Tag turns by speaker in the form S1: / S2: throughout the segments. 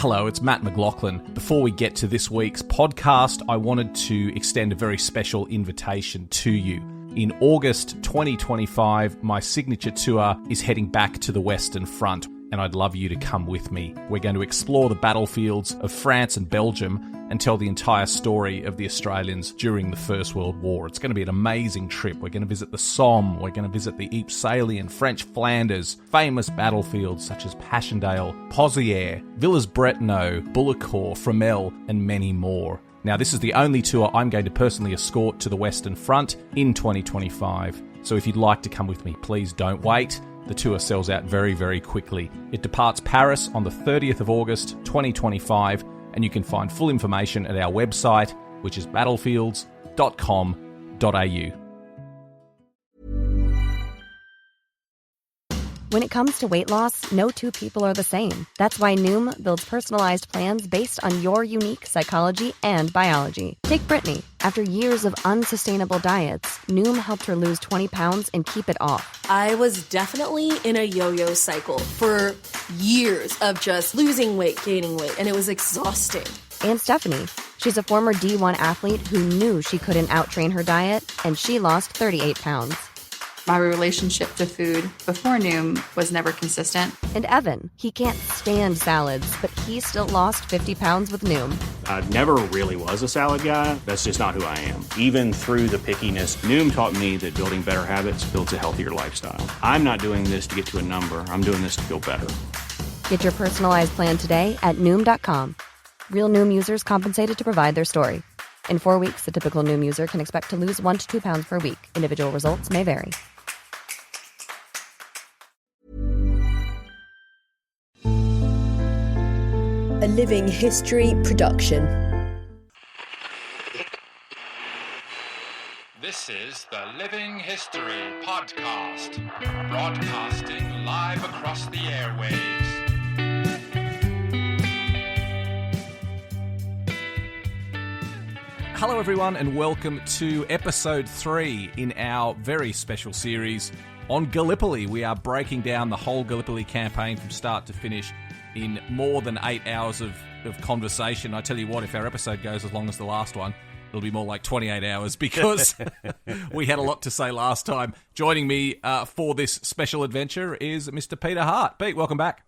S1: Hello, it's Matt McLachlan. Before we get to this week's podcast, I wanted to extend a very special invitation to you. In August 2025, my signature tour is heading back to the Western Front, and I'd love you to come with me. We're going to explore the battlefields of France and Belgium and tell the entire story of the Australians during the First World War. It's going to be an amazing trip. We're going to visit the Somme, we're going to visit the Ypres Salient, French Flanders, famous battlefields such as Passchendaele, Pozières, Villers-Bretonneux, Bullecourt, Fromelles, and many more. Now, this is the only tour I'm going to personally escort to the Western Front in 2025. So if you'd like to come with me, please don't wait. The tour sells out very, very quickly. It departs Paris on the 30th of August, 2025, and you can find full information at our website, which is battlefields.com.au.
S2: When it comes to weight loss, no two people are the same. That's why Noom builds personalized plans based on your unique psychology and biology. Take Brittany. After years of unsustainable diets, Noom helped her lose 20 pounds and keep it off.
S3: I was definitely in a yo-yo cycle for years of just losing weight, gaining weight, and it was exhausting.
S2: And Stephanie. She's a former D1 athlete who knew she couldn't out-train her diet, and she lost 38 pounds.
S4: My relationship to food before Noom was never consistent.
S2: And Evan, he can't stand salads, but he still lost 50 pounds with Noom.
S5: I never really was a salad guy. That's just not who I am. Even through the pickiness, Noom taught me that building better habits builds a healthier lifestyle. I'm not doing this to get to a number. I'm doing this to feel better.
S2: Get your personalized plan today at Noom.com. Real Noom users compensated to provide their story. In 4 weeks, the typical Noom user can expect to lose 1 to 2 pounds per week. Individual results may vary.
S6: A Living History production.
S7: This is the Living History Podcast, broadcasting live across the airwaves.
S1: Hello everyone and welcome to episode 3 in our very special series on Gallipoli. We are breaking down the whole Gallipoli campaign from start to finish in more than 8 hours of conversation. I tell you what, if our episode goes as long as the last one, it'll be more like 28 hours because we had a lot to say last time. Joining me for this special adventure is Mr. Peter Hart. Pete, welcome back.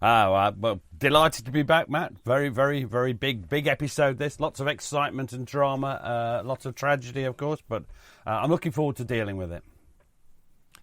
S8: Well, delighted to be back, Matt. Very, very, very big episode this. Lots of excitement and drama, lots of tragedy, of course, but I'm looking forward to dealing with it.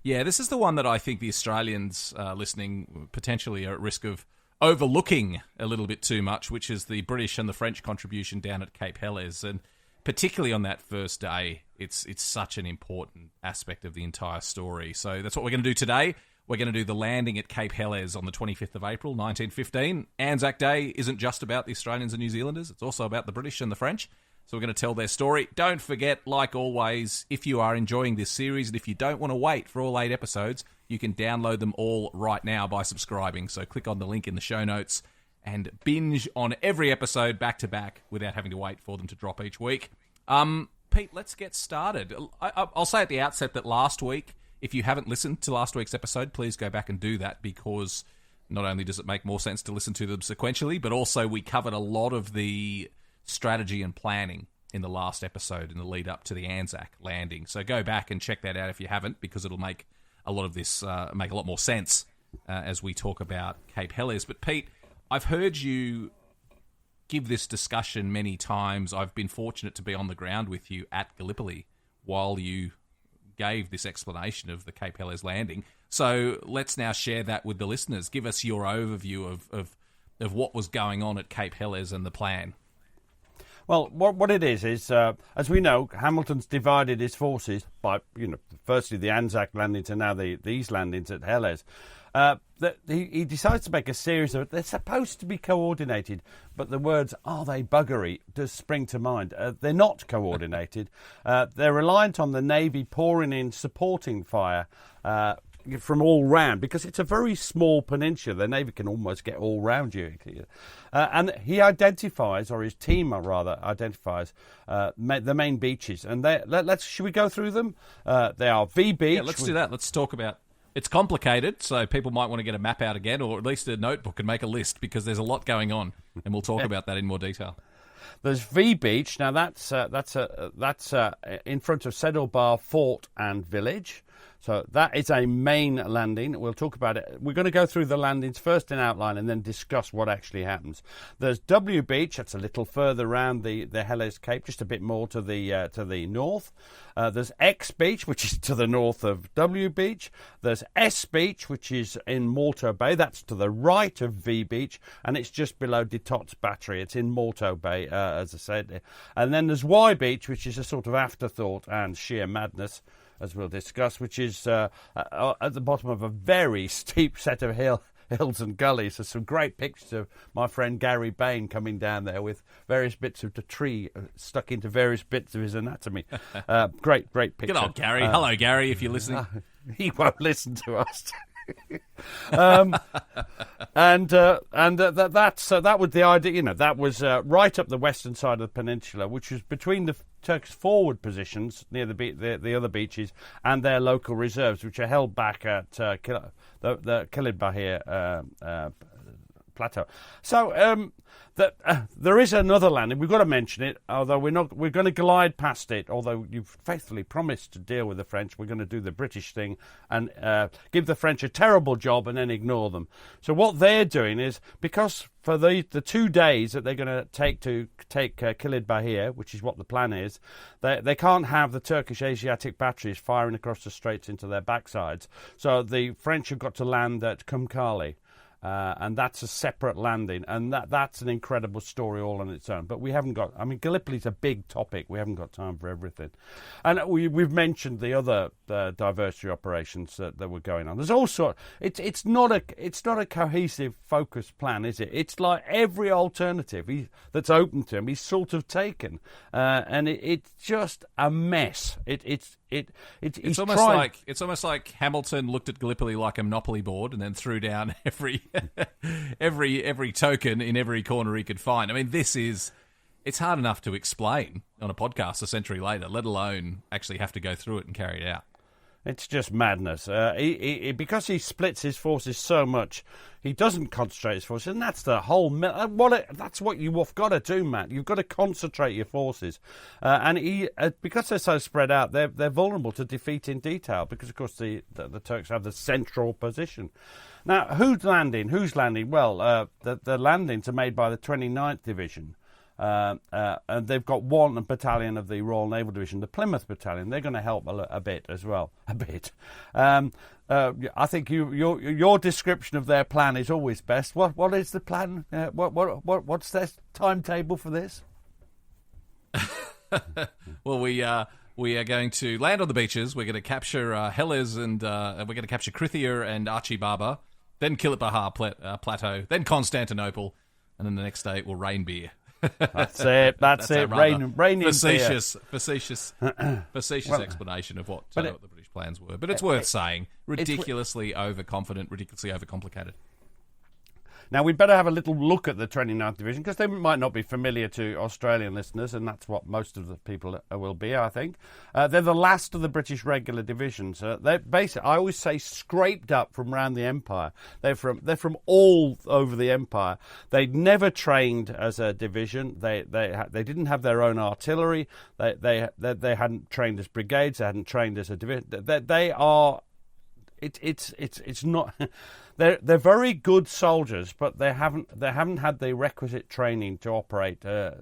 S1: Yeah, this is the one that I think the Australians listening potentially are at risk of overlooking a little bit too much, which is the British and the French contribution down at Cape Helles. And particularly on that first day, it's such an important aspect of the entire story. So that's what we're going to do today. We're going to do the landing at Cape Helles on the 25th of April, 1915. Anzac Day isn't just about the Australians and New Zealanders. It's also about the British and the French. So we're going to tell their story. Don't forget, like always, if you are enjoying this series and if you don't want to wait for all 8 episodes, you can download them all right now by subscribing. So click on the link in the show notes and binge on every episode back to back without having to wait for them to drop each week. Pete, let's get started. I'll say at the outset that last week, if you haven't listened to last week's episode, please go back and do that because not only does it make more sense to listen to them sequentially, but also we covered a lot of the strategy and planning in the last episode in the lead up to the Anzac landing. So go back and check that out if you haven't, because it'll make a lot of this make a lot more sense as we talk about Cape Helles. But Pete, I've heard you give this discussion many times. I've been fortunate to be on the ground with you at Gallipoli while you gave this explanation of the Cape Helles landing. So let's now share that with the listeners. Give us your overview of what was going on at Cape Helles and the plan.
S8: Well, what it is, as we know, Hamilton's divided his forces by, firstly the Anzac landings and now these landings at Helles. He decides to make a series of, they're supposed to be coordinated, but the words, are they buggery, does spring to mind. They're not coordinated. They're reliant on the Navy pouring in supporting fire from all round, because it's a very small peninsula. The Navy can almost get all round you. And he identifies, or his team rather identifies, the main beaches. And should we go through them? They are V Beach.
S1: Yeah, let's do that. Let's talk about It's complicated, so people might want to get a map out again, or at least a notebook and make a list, because there's a lot going on, and we'll talk about that in more detail.
S8: There's V Beach. Now that's in front of Saddlebar Fort and Village. So that is a main landing. We'll talk about it. We're going to go through the landings first in outline and then discuss what actually happens. There's W Beach. That's a little further around the Helles Cape, just a bit more to the north. There's X Beach, which is to the north of W Beach. There's S Beach, which is in Morto Bay. That's to the right of V Beach, and it's just below De Tots Battery. It's in Morto Bay, as I said. And then there's Y Beach, which is a sort of afterthought and sheer madness, as we'll discuss, which is at the bottom of a very steep set of hills and gullies. There's some great pictures of my friend Gary Bain coming down there with various bits of the tree stuck into various bits of his anatomy. Great picture.
S1: Good old Gary. Hello, Gary, if you're listening.
S8: He won't listen to us. That was the idea. You know, that was right up the western side of the peninsula, which was between the Turkish forward positions near the other beaches and their local reserves, which are held back at the Kilidbahir plateau. So there is another landing. We've got to mention it, although we're going to glide past it. Although you've faithfully promised to deal with the French, we're going to do the British thing and give the French a terrible job and then ignore them. So what they're doing is, because for the 2 days that they're going to take Kilidbahir, which is what the plan is, they can't have the Turkish Asiatic batteries firing across the straits into their backsides. So the French have got to land at Kumkali. And that's a separate landing, and that's an incredible story all on its own. But we haven't got. I mean, Gallipoli's a big topic. We haven't got time for everything. And we've mentioned the other diversity operations that were going on. There's also it's not a cohesive, focused plan, is it? It's like every alternative that's open to him, he's sort of taken, and it's just a mess. It's
S1: almost like Hamilton looked at Gallipoli like a Monopoly board and then threw down every token in every corner he could find. I mean, it's hard enough to explain on a podcast a century later, let alone actually have to go through it and carry it out.
S8: It's just madness. Because he splits his forces so much, he doesn't concentrate his forces, and that's the whole. That's what you've got to do, Matt. You've got to concentrate your forces, and because they're so spread out, they're vulnerable to defeat in detail. Because of course the Turks have the central position. Now, who's landing? Well, the landings are made by the 29th Division. And they've got one battalion of the Royal Naval Division, the Plymouth Battalion. They're going to help a bit as well. I think your description of their plan is always best. What is the plan? What's their timetable for this?
S1: Well, we are going to land on the beaches. We're going to capture Helles, and we're going to capture Krithia and Archibaba, then Kilitbahar Plateau, then Constantinople, and then the next day we'll rain beer.
S8: That's it. Rain
S1: facetious explanation of what the British plans were. But it's worth saying. Ridiculously overconfident, ridiculously overcomplicated.
S8: Now, we'd better have a little look at the 29th Division, because they might not be familiar to Australian listeners, and that's what most of the people will be, I think. They're the last of the British regular divisions. They're basically, I always say, scraped up from around the Empire. They're from all over the Empire. They'd never trained as a division. They didn't have their own artillery. They hadn't trained as brigades. They hadn't trained as a division. They are. It's not. They're very good soldiers, but they haven't had the requisite training to operate. They're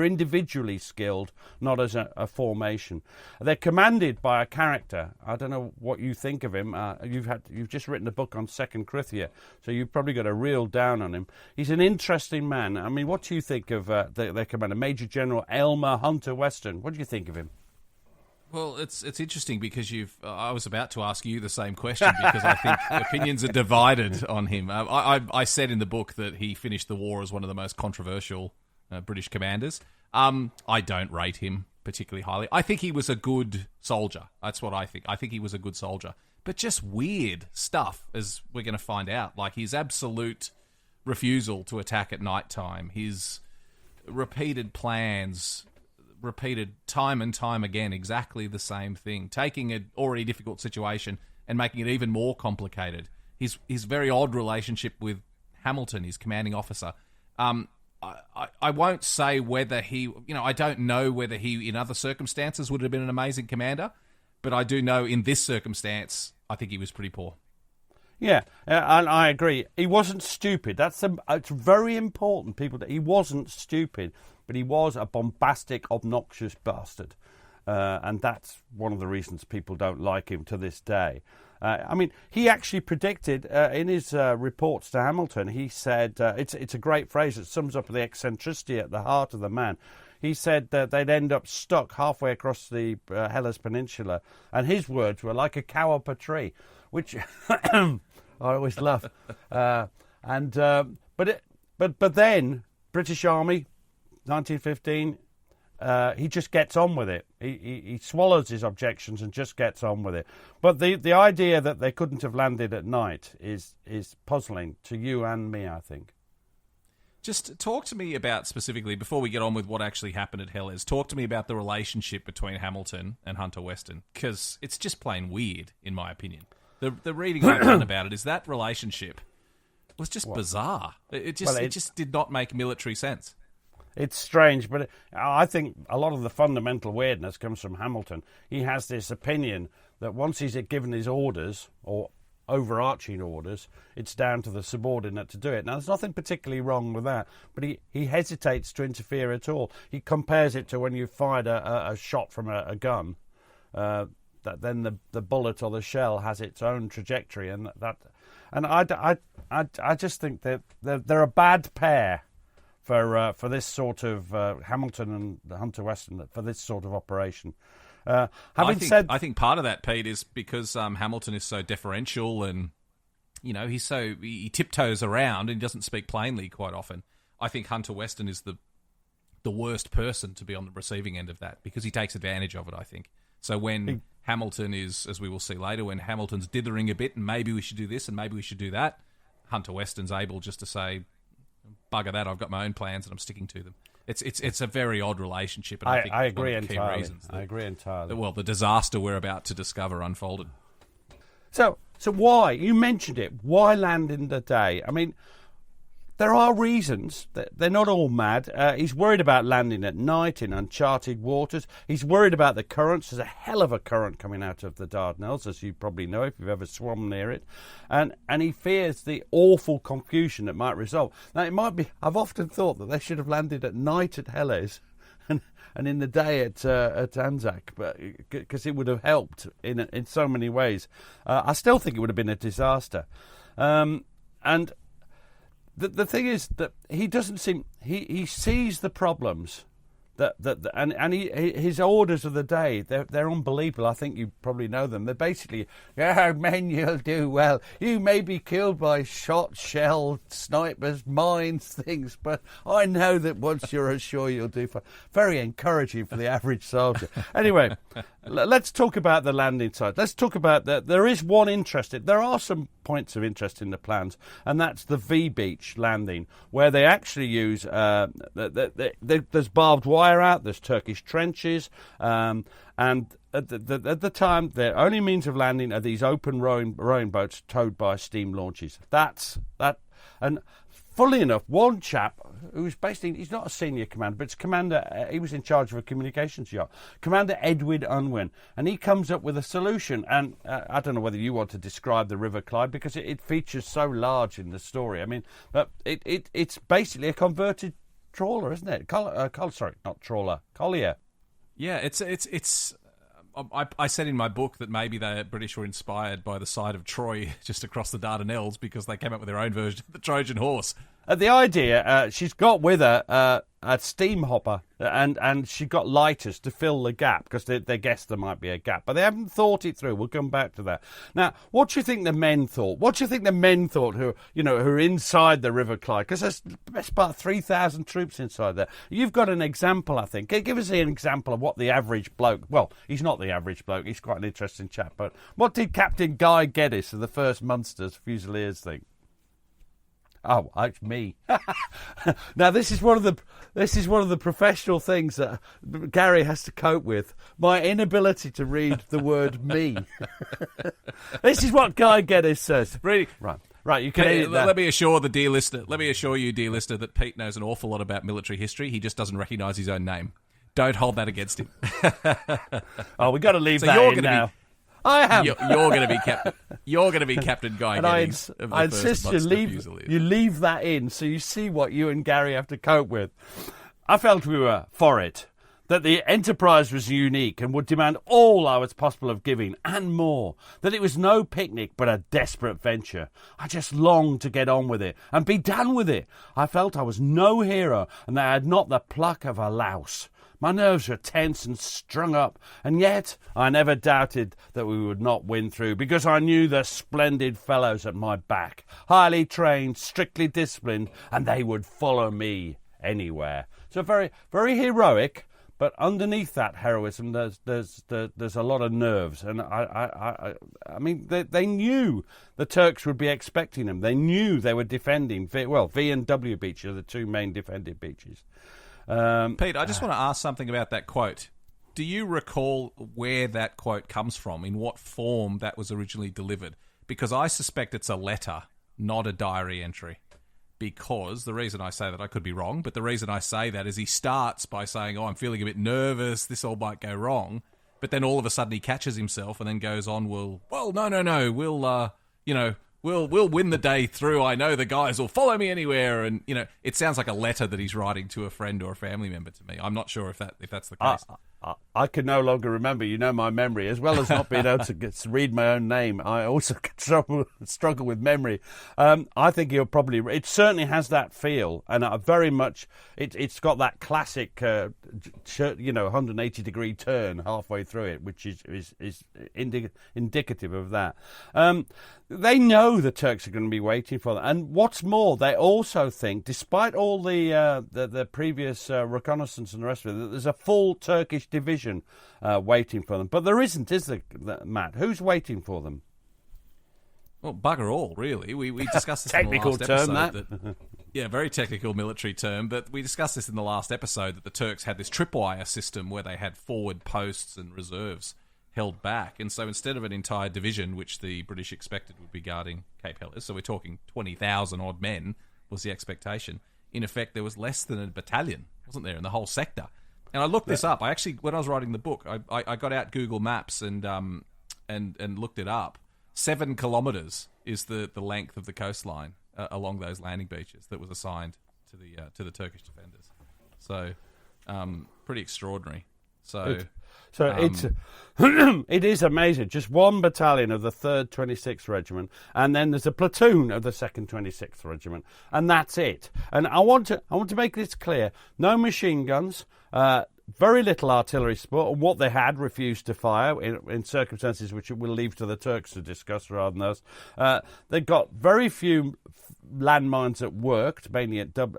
S8: individually skilled, not as a formation. They're commanded by a character. I don't know what you think of him. You've just written a book on Second Krithia, so you've probably got a real down on him. He's an interesting man. I mean, what do you think of their commander, Major General Elmer Hunter Weston? What do you think of him?
S1: Well, it's interesting because I was about to ask you the same question, because I think opinions are divided on him. I said in the book that he finished the war as one of the most controversial British commanders. I don't rate him particularly highly. I think he was a good soldier. That's what I think. I think he was a good soldier. But just weird stuff, as we're going to find out. Like his absolute refusal to attack at night time, his repeated plans, repeated time and time again exactly the same thing, taking an already difficult situation and making it even more complicated. His very odd relationship with Hamilton, his commanding officer. I won't say whether he, I don't know whether he, in other circumstances, would have been an amazing commander, but I do know in this circumstance, I think he was pretty poor.
S8: Yeah, and I agree. He wasn't stupid. It's very important, people. That he wasn't stupid, but he was a bombastic, obnoxious bastard. And that's one of the reasons people don't like him to this day. He actually predicted in his reports to Hamilton, he said, it's a great phrase that sums up the eccentricity at the heart of the man. He said that they'd end up stuck halfway across the Hellas Peninsula, and his words were like a cow up a tree, which I always love. But then British Army, 1915. He just gets on with it. He swallows his objections and just gets on with it. But the idea that they couldn't have landed at night is puzzling to you and me, I think.
S1: Just talk to me about, specifically, before we get on with what actually happened at Helles, talk to me about the relationship between Hamilton and Hunter Weston, because it's just plain weird, in my opinion. The reading I've done about it is that relationship was just bizarre. It just did not make military sense.
S8: It's strange, but I think a lot of the fundamental weirdness comes from Hamilton. He has this opinion that once he's given his orders, or overarching orders, it's down to the subordinate to do it. Now, there's nothing particularly wrong with that, but he hesitates to interfere at all. He compares it to when you fired a shot from a gun, that then the bullet or the shell has its own trajectory, and I just think that they're a bad pair for this sort of Hamilton and Hunter Weston, for this sort of operation. I
S1: think part of that, Pete, is because Hamilton is so deferential, and he tiptoes around and doesn't speak plainly quite often. I think Hunter Weston is the worst person to be on the receiving end of that, because he takes advantage of it, I think. So when Hamilton is, as we will see later, when Hamilton's dithering a bit and maybe we should do this and maybe we should do that, Hunter Weston's able just to say, bugger that, I've got my own plans and I'm sticking to them. It's a very odd relationship, and I think
S8: I
S1: it's
S8: agree
S1: one of the key
S8: entirely.
S1: reasons
S8: I agree entirely.
S1: The disaster we're about to discover unfolded.
S8: So why? You mentioned it. Why land in the day? I mean, there are reasons. They're not all mad. He's worried about landing at night in uncharted waters. He's worried about the currents. There's a hell of a current coming out of the Dardanelles, as you probably know if you've ever swum near it. And he fears the awful confusion that might result. Now, it might be... I've often thought that they should have landed at night at Helles and in the day at Anzac, because it would have helped in so many ways. I still think it would have been a disaster. And... The thing is that he doesn't seem... He sees the problems, his orders of the day, they're unbelievable. I think you probably know them. They're basically, men, you'll do well. You may be killed by shot, shell, snipers, mines, things, but I know that once you're ashore, you'll do fine. Very encouraging for the average soldier. Anyway, let's talk about the landing site. Let's talk about that. There is one interesting... There are some points of interest in the plans, and that's the V Beach landing, where they actually use... there's barbed wire out, there's Turkish trenches, and at the time, their only means of landing are these open rowing boats towed by steam launches. And funnily enough, one chap who's he's not a senior commander, but it's commander, he was in charge of a communications yacht, Commander Edwin Unwin, and he comes up with a solution. And I don't know whether you want to describe the River Clyde, because it features so large in the story. I mean, but it's basically a converted trawler, isn't it? Not trawler, collier.
S1: Yeah, it's. I said in my book that maybe the British were inspired by the site of Troy just across the Dardanelles, because they came up with their own version of the Trojan horse.
S8: The idea, she's got with her a steam hopper, and she got lighters to fill the gap, because they guessed there might be a gap, but they haven't thought it through. We'll come back to that. Now, what do you think the men thought? What do you think the men thought who are inside the River Clyde? Because there's best part 3,000 troops inside there. You've got an example, I think. Give us an example of what the average bloke... Well, he's not the average bloke. He's quite an interesting chap. But what did Captain Guy Geddes of the 1st Munsters Fusiliers think? Oh, it's me. Now, this is one of the professional things that Gary has to cope with. My inability to read the word "me." This is what Guy Geddes says.
S1: Really?
S8: Right. You can edit that.
S1: Let me assure you, dear listener, that Pete knows an awful lot about military history. He just doesn't recognise his own name. Don't hold that against him.
S8: Oh, we got to leave that in now. I am.
S1: You're going to be Captain. You're going to be Captain Guy Geddes.
S8: I insist you leave that in so you see what you and Gary have to cope with. I felt we were for it, that the enterprise was unique and would demand all I was possible of giving and more, that it was no picnic but a desperate venture. I just longed to get on with it and be done with it. I felt I was no hero and that I had not the pluck of a louse. My nerves were tense and strung up, and yet I never doubted that we would not win through, because I knew the splendid fellows at my back, highly trained, strictly disciplined, and they would follow me anywhere. So very, very heroic, but underneath that heroism, there's a lot of nerves, and I mean, they knew the Turks would be expecting them. They knew they were defending. V and W beaches are the two main defended beaches.
S1: Pete, I just want to ask something about that quote. Do you recall where that quote comes from, in what form that was originally delivered? Because I suspect it's a letter, not a diary entry. Because the reason I say that, I could be wrong, but the reason I say that is he starts by saying, I'm feeling a bit nervous, this all might go wrong. But then all of a sudden he catches himself and then goes on, no, we'll win the day through. I know the guys will follow me anywhere. And, it sounds like a letter that he's writing to a friend or a family member to me. I'm not sure if that's the case.
S8: I can no longer remember. You know my memory. As well as not being able to read my own name, I also struggle with memory. I think it certainly has that feel, and very much it's got that classic 180-degree turn halfway through it, which is indicative of that. They know the Turks are going to be waiting for them, and what's more, they also think, despite all the previous reconnaissance and the rest of it, that there's a full Turkish division waiting for them. But there isn't, is there, Matt? Who's waiting for them?
S1: Well, bugger all, really. We discussed this in the last episode. Yeah, very technical military term, but we discussed this in the last episode, that the Turks had this tripwire system where they had forward posts and reserves held back. And so instead of an entire division, which the British expected would be guarding Cape Helles, so we're talking 20,000 odd men was the expectation. In effect, there was less than a battalion, wasn't there, in the whole sector. And I looked this up. I actually, when I was writing the book, I got out Google Maps and looked it up. 7 kilometres is the length of the coastline along those landing beaches that was assigned to the Turkish defenders. So, pretty extraordinary.
S8: It is amazing. Just one battalion of the 3rd 26th Regiment, and then there's a platoon of the 2nd 26th Regiment, and that's it. And I want to make this clear: no machine guns. Very little artillery support, and what they had refused to fire in circumstances which we'll leave to the Turks to discuss rather than us. They got very few landmines that worked, mainly at but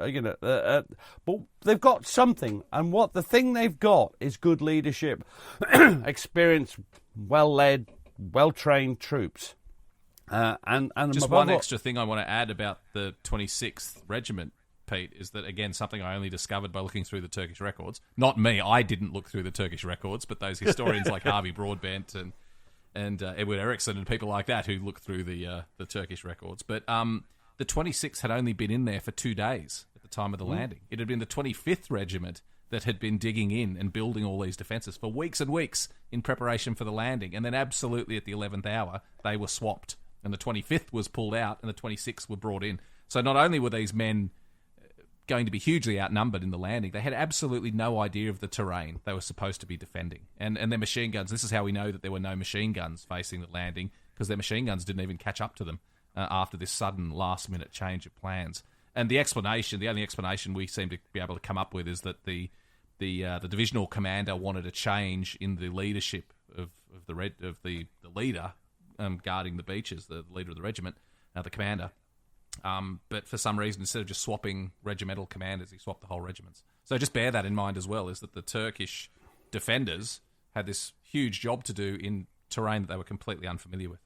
S8: they've got something, and the thing they've got is good leadership, experienced, well-led, well-trained troops. And
S1: just one extra thing I want to add about the 26th Regiment, Pete, is that, again, something I only discovered by looking through the Turkish records. Not me, I didn't look through the Turkish records, but those historians like Harvey Broadbent and Edward Eriksson and people like that who looked through the Turkish records. But the 26th had only been in there for 2 days at the time of the landing. It had been the 25th Regiment that had been digging in and building all these defences for weeks and weeks in preparation for the landing. And then absolutely at the 11th hour, they were swapped. And the 25th was pulled out and the 26th were brought in. So not only were these men going to be hugely outnumbered in the landing, they had absolutely no idea of the terrain they were supposed to be defending. And their machine guns, this is how we know that there were no machine guns facing the landing, because their machine guns didn't even catch up to them after this sudden last-minute change of plans. And the only explanation we seem to be able to come up with is that the divisional commander wanted a change in the leadership of the leader guarding the beaches, the leader of the regiment, the commander. But for some reason, instead of just swapping regimental commanders, he swapped the whole regiments. So just bear that in mind as well, is that the Turkish defenders had this huge job to do in terrain that they were completely unfamiliar with.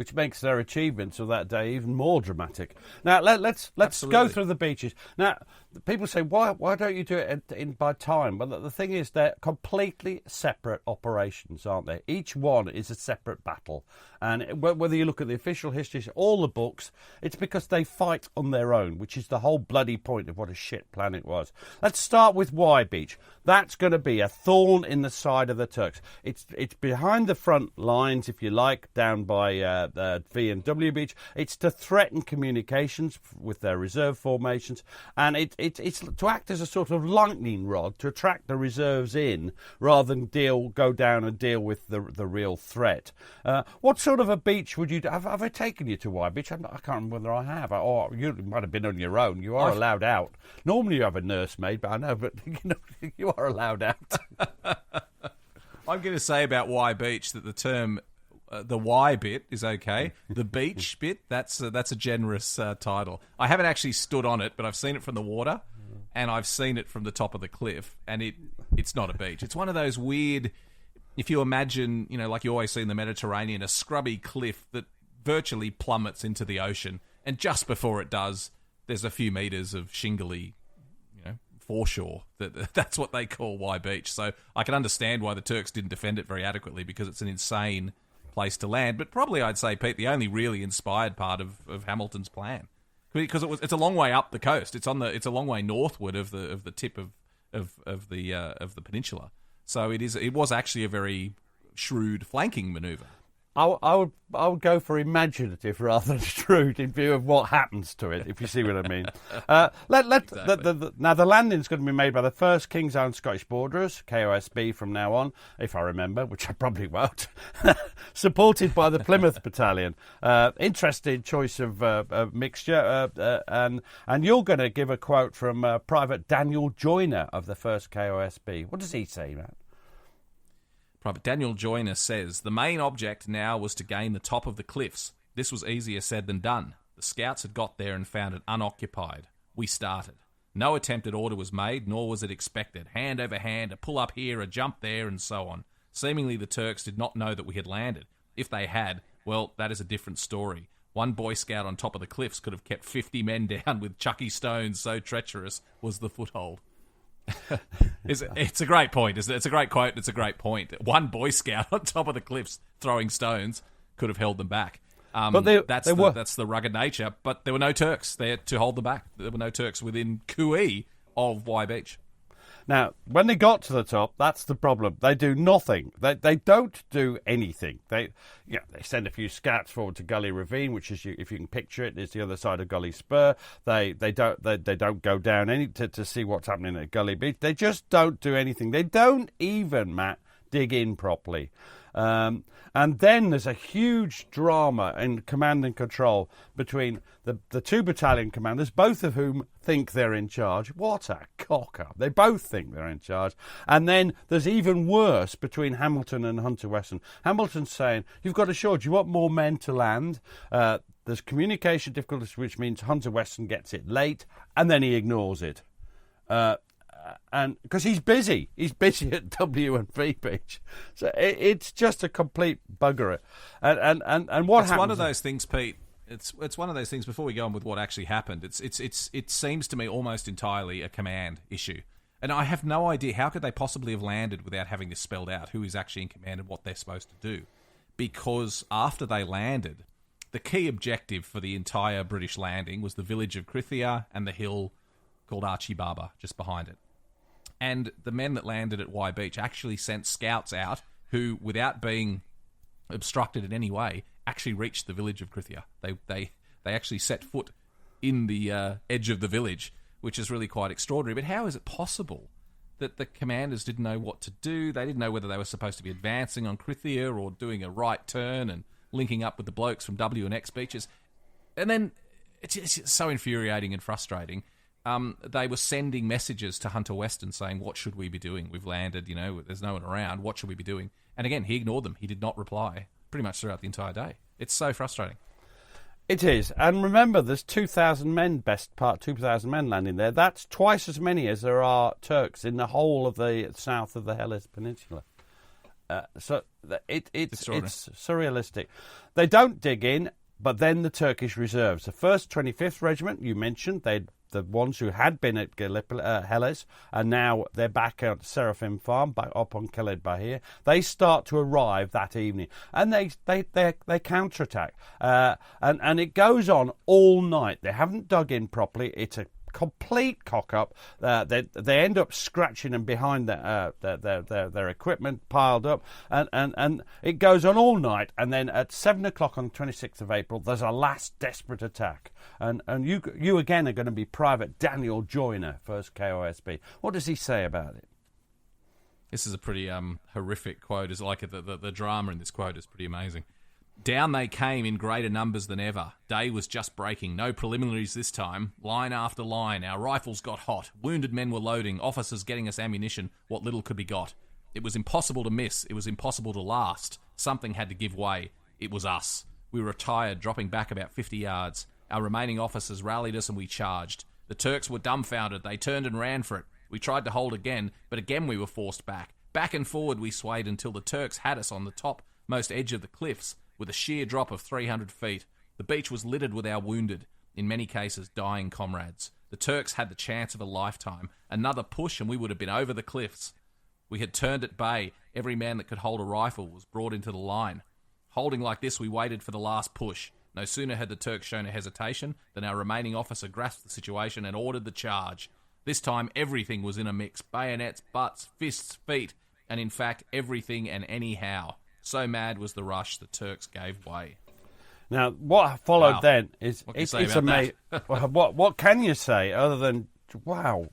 S8: which makes their achievements of that day even more dramatic. Now, let's go through the beaches. Now, people say, why don't you do it by time? Well, the thing is, they're completely separate operations, aren't they? Each one is a separate battle. And whether you look at the official histories, all the books, it's because they fight on their own, which is the whole bloody point of what a shit plan it was. Let's start with Y Beach. That's going to be a thorn in the side of the Turks. It's behind the front lines, if you like, down by V and W Beach. It's to threaten communications with their reserve formations, and it's to act as a sort of lightning rod to attract the reserves in, rather than go down and deal with the real threat. What sort of a beach would you do? Have I taken you to Y Beach? I can't remember whether I have. Or you might have been on your own. You are allowed out. Normally you have a nursemaid, but I know, but you are allowed out.
S1: I'm going to say about Y Beach that the term the Y bit is okay. The beach bit, that's a generous title. I haven't actually stood on it, but I've seen it from the water, and I've seen it from the top of the cliff, and it's not a beach. It's one of those weird, if you imagine, like you always see in the Mediterranean, a scrubby cliff that virtually plummets into the ocean, and just before it does, there's a few metres of shingly, foreshore. That's what they call Y Beach. So I can understand why the Turks didn't defend it very adequately, because it's an insane place to land. But probably, I'd say, Pete, the only really inspired part of Hamilton's plan, because it's a long way up the coast. It's a long way northward of the tip of the peninsula. So it was actually a very shrewd flanking manoeuvre.
S8: I would go for imaginative rather than shrewd in view of what happens to it, if you see what I mean. Exactly. Now, the landing's going to be made by the 1st King's Own Scottish Borderers, KOSB from now on, if I remember, which I probably won't, supported by the Plymouth Battalion. Interesting choice of mixture. And you're going to give a quote from Private Daniel Joyner of the 1st KOSB. What does he say, Matt?
S1: Private Daniel Joyner says, the main object now was to gain the top of the cliffs. This was easier said than done. The scouts had got there and found it unoccupied. We started. No attempt at order was made, nor was it expected. Hand over hand, a pull up here, a jump there, and so on. Seemingly the Turks did not know that we had landed. If they had, well, that is a different story. One Boy Scout on top of the cliffs could have kept 50 men down with chucky stones, so treacherous was the foothold. It's a great point, isn't it? It's a great quote. It's a great point. One Boy Scout on top of the cliffs throwing stones could have held them back. But that's the rugged nature. But there were no Turks there to hold them back. There were no Turks within cooee of Y Beach.
S8: Now, when they got to the top, that's the problem. They do nothing. They don't do anything. They send a few scouts forward to Gully Ravine, which is, if you can picture it, is the other side of Gully Spur. They don't go down any to see what's happening at Gully Beach. They just don't do anything. They don't even, Matt, dig in properly. And then there's a huge drama in command and control between the 2 battalion commanders, both of whom think they're in charge. What a cock-up. They both think they're in charge. And then there's even worse between Hamilton and Hunter Weston. Hamilton's saying, you've got ashore, do you want more men to land? There's communication difficulties, which means Hunter Weston gets it late, and then he ignores it. And because he's busy at W and V Beach, so it's just a complete bugger. And what happens?
S1: It's one of those things, Pete. It's one of those things. Before we go on with what actually happened, it seems to me almost entirely a command issue, and I have no idea how could they possibly have landed without having this spelled out, who is actually in command and what they're supposed to do. Because after they landed, the key objective for the entire British landing was the village of Krithia and the hill called Archie Barber just behind it. And the men that landed at Y Beach actually sent scouts out who, without being obstructed in any way, actually reached the village of Krithia. They actually set foot in the edge of the village, which is really quite extraordinary. But how is it possible that the commanders didn't know what to do? They didn't know whether they were supposed to be advancing on Krithia or doing a right turn and linking up with the blokes from W and X beaches. And then it's so infuriating and frustrating. They were sending messages to Hunter Weston saying, what should we be doing? We've landed, there's no one around. What should we be doing? And again, he ignored them. He did not reply pretty much throughout the entire day. It's so frustrating.
S8: It is. And remember, there's 2,000 men, 2,000 men landing there. That's twice as many as there are Turks in the whole of the south of the Helles Peninsula. It's surrealistic. They don't dig in, but then the Turkish reserves, the 1st 25th Regiment you mentioned, the ones who had been at Gallipoli, Helles, and now they're back at Seraphim Farm, back up on Khaled Bahir. They start to arrive that evening, and they counterattack, and it goes on all night. They haven't dug in properly. It's a complete cock up. They end up scratching them behind their equipment piled up, and it goes on all night. And then at 7 o'clock on the 26th of April, there's a last desperate attack. And you again are going to be Private Daniel Joyner, 1st KOSB. What does he say about it?
S1: This is a pretty horrific quote. It's like the drama in this quote is pretty amazing. Down they came in greater numbers than ever. Day was just breaking. No preliminaries this time. Line after line. Our rifles got hot. Wounded men were loading. Officers getting us ammunition. What little could be got. It was impossible to miss. It was impossible to last. Something had to give way. It was us. We retired, dropping back about 50 yards. Our remaining officers rallied us and we charged. The Turks were dumbfounded. They turned and ran for it. We tried to hold again, but again we were forced back. Back and forward we swayed until the Turks had us on the topmost edge of the cliffs, with a sheer drop of 300 feet. The beach was littered with our wounded, in many cases dying comrades. The Turks had the chance of a lifetime. Another push and we would have been over the cliffs. We had turned at bay. Every man that could hold a rifle was brought into the line. Holding like this, we waited for the last push. No sooner had the Turks shown a hesitation than our remaining officer grasped the situation and ordered the charge. This time everything was in a mix. Bayonets, butts, fists, feet, and in fact everything and anyhow. So mad was the rush, the Turks gave way.
S8: Now, what followed then is
S1: it's
S8: amazing. What can you say other than wow?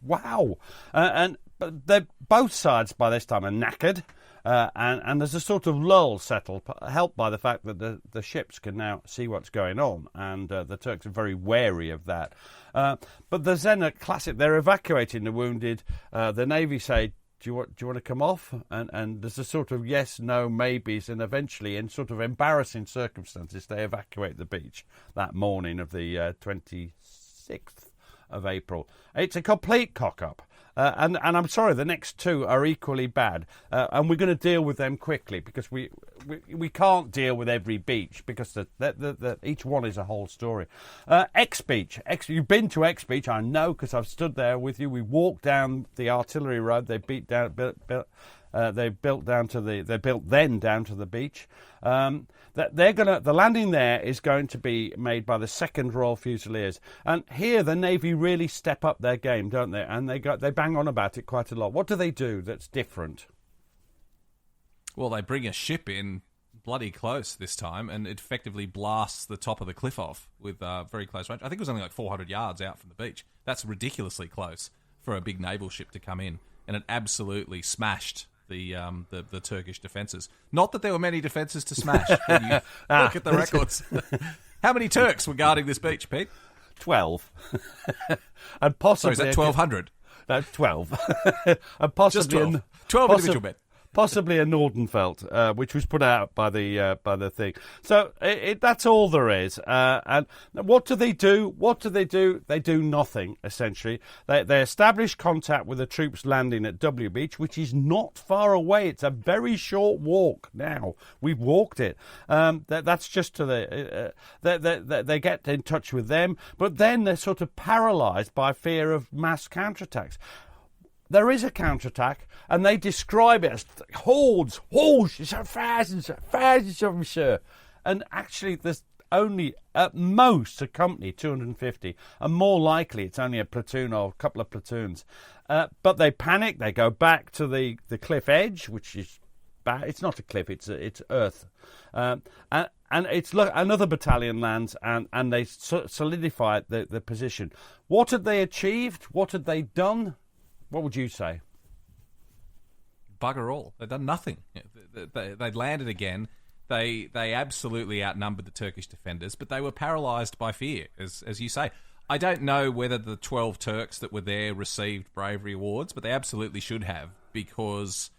S8: But both sides by this time are knackered, and there's a sort of lull settled, helped by the fact that the ships can now see what's going on, and the Turks are very wary of that. But there's then a classic. They're evacuating the wounded. The Navy say, Do you want to come off? And there's a sort of yes, no, maybes, and eventually, in sort of embarrassing circumstances, they evacuate the beach that morning of the 26th of April. It's a complete cock-up. And I'm sorry, the next two are equally bad. And we're going to deal with them quickly because we can't deal with every beach because each one is a whole story. X Beach. You've been to X Beach, I know, because I've stood there with you. We walked down the artillery road. They built then down to the beach. The landing there is going to be made by the 2nd Royal Fusiliers, and here the Navy really step up their game, don't they? And they bang on about it quite a lot. What do they do that's different?
S1: Well, they bring a ship in bloody close this time, and it effectively blasts the top of the cliff off with very close range. I think it was only like 400 yards out from the beach. That's ridiculously close for a big naval ship to come in, and it absolutely smashed the Turkish defences. Not that there were many defences to smash when you look at the records. How many Turks were guarding this beach, Pete?
S8: 12. And possibly...
S1: Sorry, is that 1,200?
S8: No, 12. And possibly...
S1: Just 12. 12 individual men.
S8: Possibly a Nordenfelt, which was put out by the thing. So that's all there is. And what do they do? They do nothing, essentially. They establish contact with the troops landing at W Beach, which is not far away. It's a very short walk now. We've walked it. That's just to the... They get in touch with them, but then they're sort of paralysed by fear of mass counterattacks. There is a counterattack, and they describe it as hordes, thousands of them, sir. And actually, there's only, at most, a company, 250, and more likely it's only a platoon or a couple of platoons. But they panic, they go back to the cliff edge, which is bad. It's not a cliff, it's earth. And it's another battalion lands, and they solidify the position. What had they achieved? What had they done? What would you say?
S1: Bugger all. They'd done nothing. They'd landed again. They absolutely outnumbered the Turkish defenders, but they were paralysed by fear, as you say. I don't know whether the 12 Turks that were there received bravery awards, but they absolutely should have, because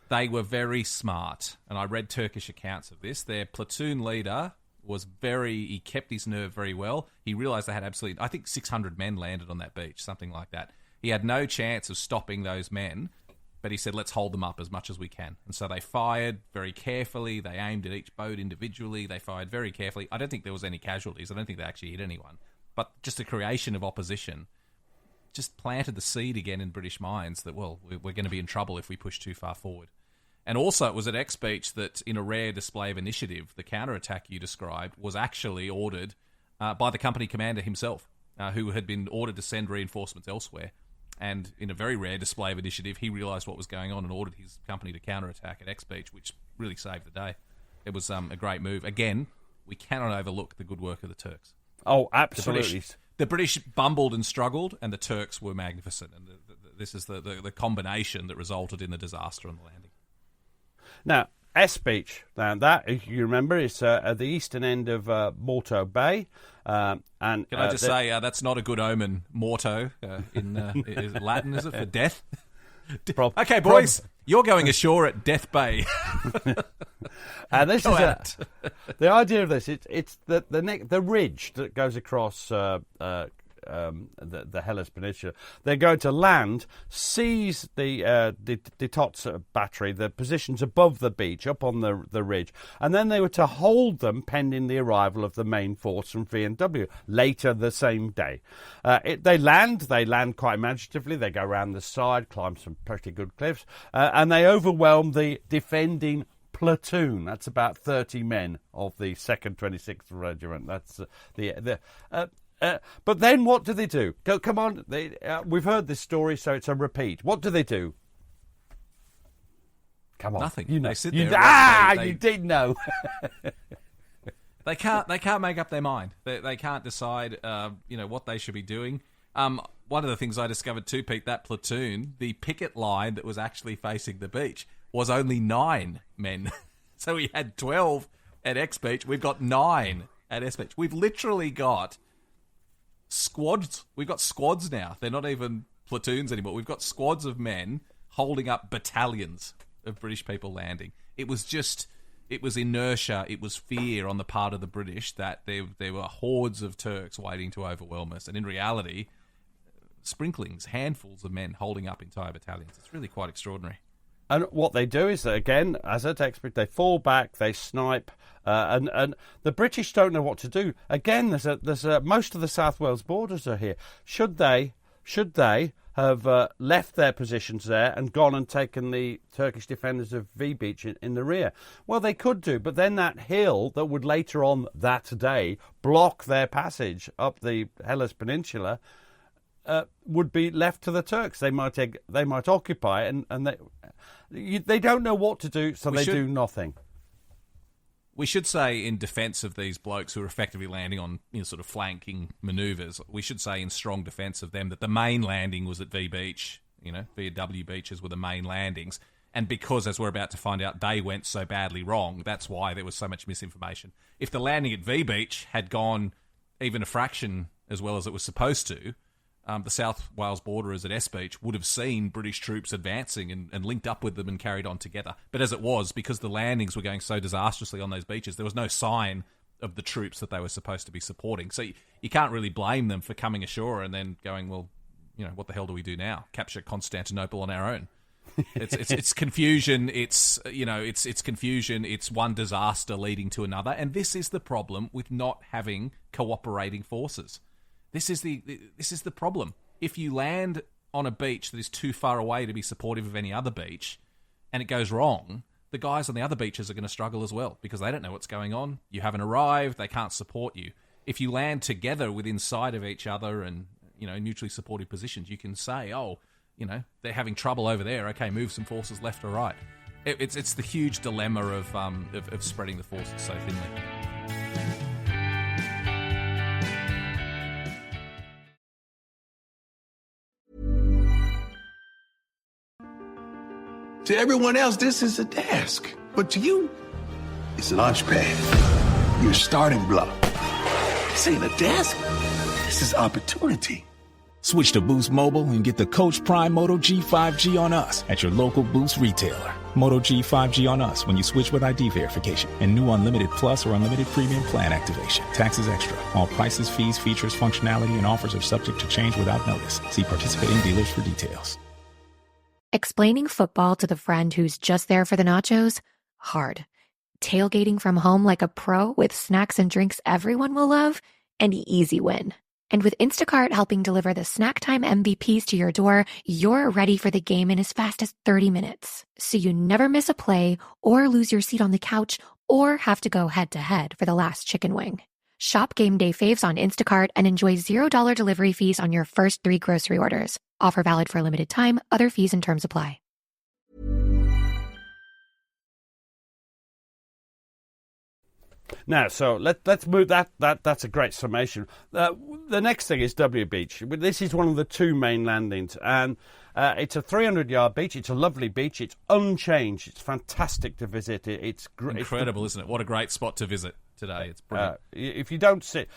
S1: they were very smart. And I read Turkish accounts of this. Their platoon leader he kept his nerve very well. He realised they had I think 600 men landed on that beach, something like that. He had no chance of stopping those men, But he said, let's hold them up as much as we can. And so they fired very carefully. They aimed at each boat individually. They fired very carefully. I don't think there was any casualties. I don't think they actually hit anyone. But just the creation of opposition just planted the seed again in British minds that, well, we're going to be in trouble if we push too far forward. And also it was at X Beach that, in a rare display of initiative, the counterattack you described was actually ordered by the company commander himself, who had been ordered to send reinforcements elsewhere. And in a very rare display of initiative, he realised what was going on and ordered his company to counterattack at X Beach, which really saved the day. It was a great move. Again, we cannot overlook the good work of the Turks.
S8: Oh, absolutely.
S1: The British bumbled and struggled, and the Turks were magnificent. And this is the combination that resulted in the disaster on the landing.
S8: Now, S Beach, that, if you remember, is at the eastern end of Morto Bay. And
S1: can I just say, that's not a good omen, Morto, in is it Latin, is it, for death? Okay, boys, you're going ashore at Death Bay.
S8: And this is the idea of this. It's the ridge that goes across the Helles Peninsula. They're going to land, seize the Tots battery, the positions above the beach, up on the ridge, and then they were to hold them pending the arrival of the main force from V&W later the same day. They land quite imaginatively. They go around the side, climb some pretty good cliffs, and they overwhelm the defending platoon. That's about 30 men of the 2nd 26th Regiment. That's but then what do they do? Come on, we've heard this story, so it's a repeat. What do they do? Come on,
S1: nothing.
S8: You know.
S1: They sit there.
S8: You did know.
S1: They can't make up their mind. They can't decide, what they should be doing. One of the things I discovered too, Pete, that platoon, the picket line that was actually facing the beach was only 9 men. So we had 12 at X Beach. We've got 9 at S Beach. We've literally got squads. We've got squads now. They're not even platoons anymore. We've got squads of men holding up battalions of British people landing. It was inertia. It was fear on the part of the British that there were hordes of Turks waiting to overwhelm us. And in reality, sprinklings, handfuls of men holding up entire battalions. It's really quite extraordinary.
S8: And what they do is, again, as at expert, they fall back, they snipe, and the British don't know what to do. Again, there's most of the South Wales borders are here. Should they have left their positions there and gone and taken the Turkish defenders of V Beach in the rear? Well, they could do, but then that hill that would later on that day block their passage up the Helles Peninsula would be left to the Turks. They might occupy it, and they don't know what to do, so they do nothing.
S1: We should say, in defence of these blokes who are effectively landing on sort of flanking manoeuvres, we should say in strong defence of them that the main landing was at V Beach. V&W beaches were the main landings. And because, as we're about to find out, they went so badly wrong, that's why there was so much misinformation. If the landing at V Beach had gone even a fraction as well as it was supposed to, the South Wales borderers at S Beach would have seen British troops advancing and linked up with them and carried on together. But as it was, because the landings were going so disastrously on those beaches, there was no sign of the troops that they were supposed to be supporting. So you can't really blame them for coming ashore and then going, well, what the hell do we do now? Capture Constantinople on our own. It's confusion. It's confusion. It's one disaster leading to another. And this is the problem with not having cooperating forces. This is the problem. If you land on a beach that is too far away to be supportive of any other beach, and it goes wrong, the guys on the other beaches are going to struggle as well because they don't know what's going on. You haven't arrived. They can't support you. If you land together within sight of each other and mutually supportive positions, you can say, they're having trouble over there. Okay, move some forces left or right. It's the huge dilemma of spreading the forces so thinly.
S9: To everyone else, this is a task. But to you, it's a launch pad. Your starting block. This ain't a desk. This is opportunity.
S10: Switch to Boost Mobile and get the Coach Prime Moto G 5G on us at your local Boost retailer. Moto G 5G on us when you switch with ID verification and new Unlimited Plus or Unlimited Premium plan activation. Taxes extra. All prices, fees, features, functionality, and offers are subject to change without notice. See participating dealers for details.
S11: Explaining football to the friend who's just there for the nachos? Hard. Tailgating from home like a pro with snacks and drinks everyone will love? An easy win. And with Instacart helping deliver the snack time MVPs to your door, you're ready for the game in as fast as 30 minutes. So you never miss a play or lose your seat on the couch or have to go head-to-head for the last chicken wing. Shop Game Day Faves on Instacart and enjoy $0 delivery fees on your first 3 grocery orders. Offer valid for a limited time. Other fees and terms apply.
S8: Now, so let's move that. That's a great summation. The next thing is W Beach. This is one of the 2 main landings, and it's a 300-yard beach. It's a lovely beach. It's unchanged. It's fantastic to visit. It's
S1: incredible, isn't it? What a great spot to visit today. It's brilliant.
S8: If you don't see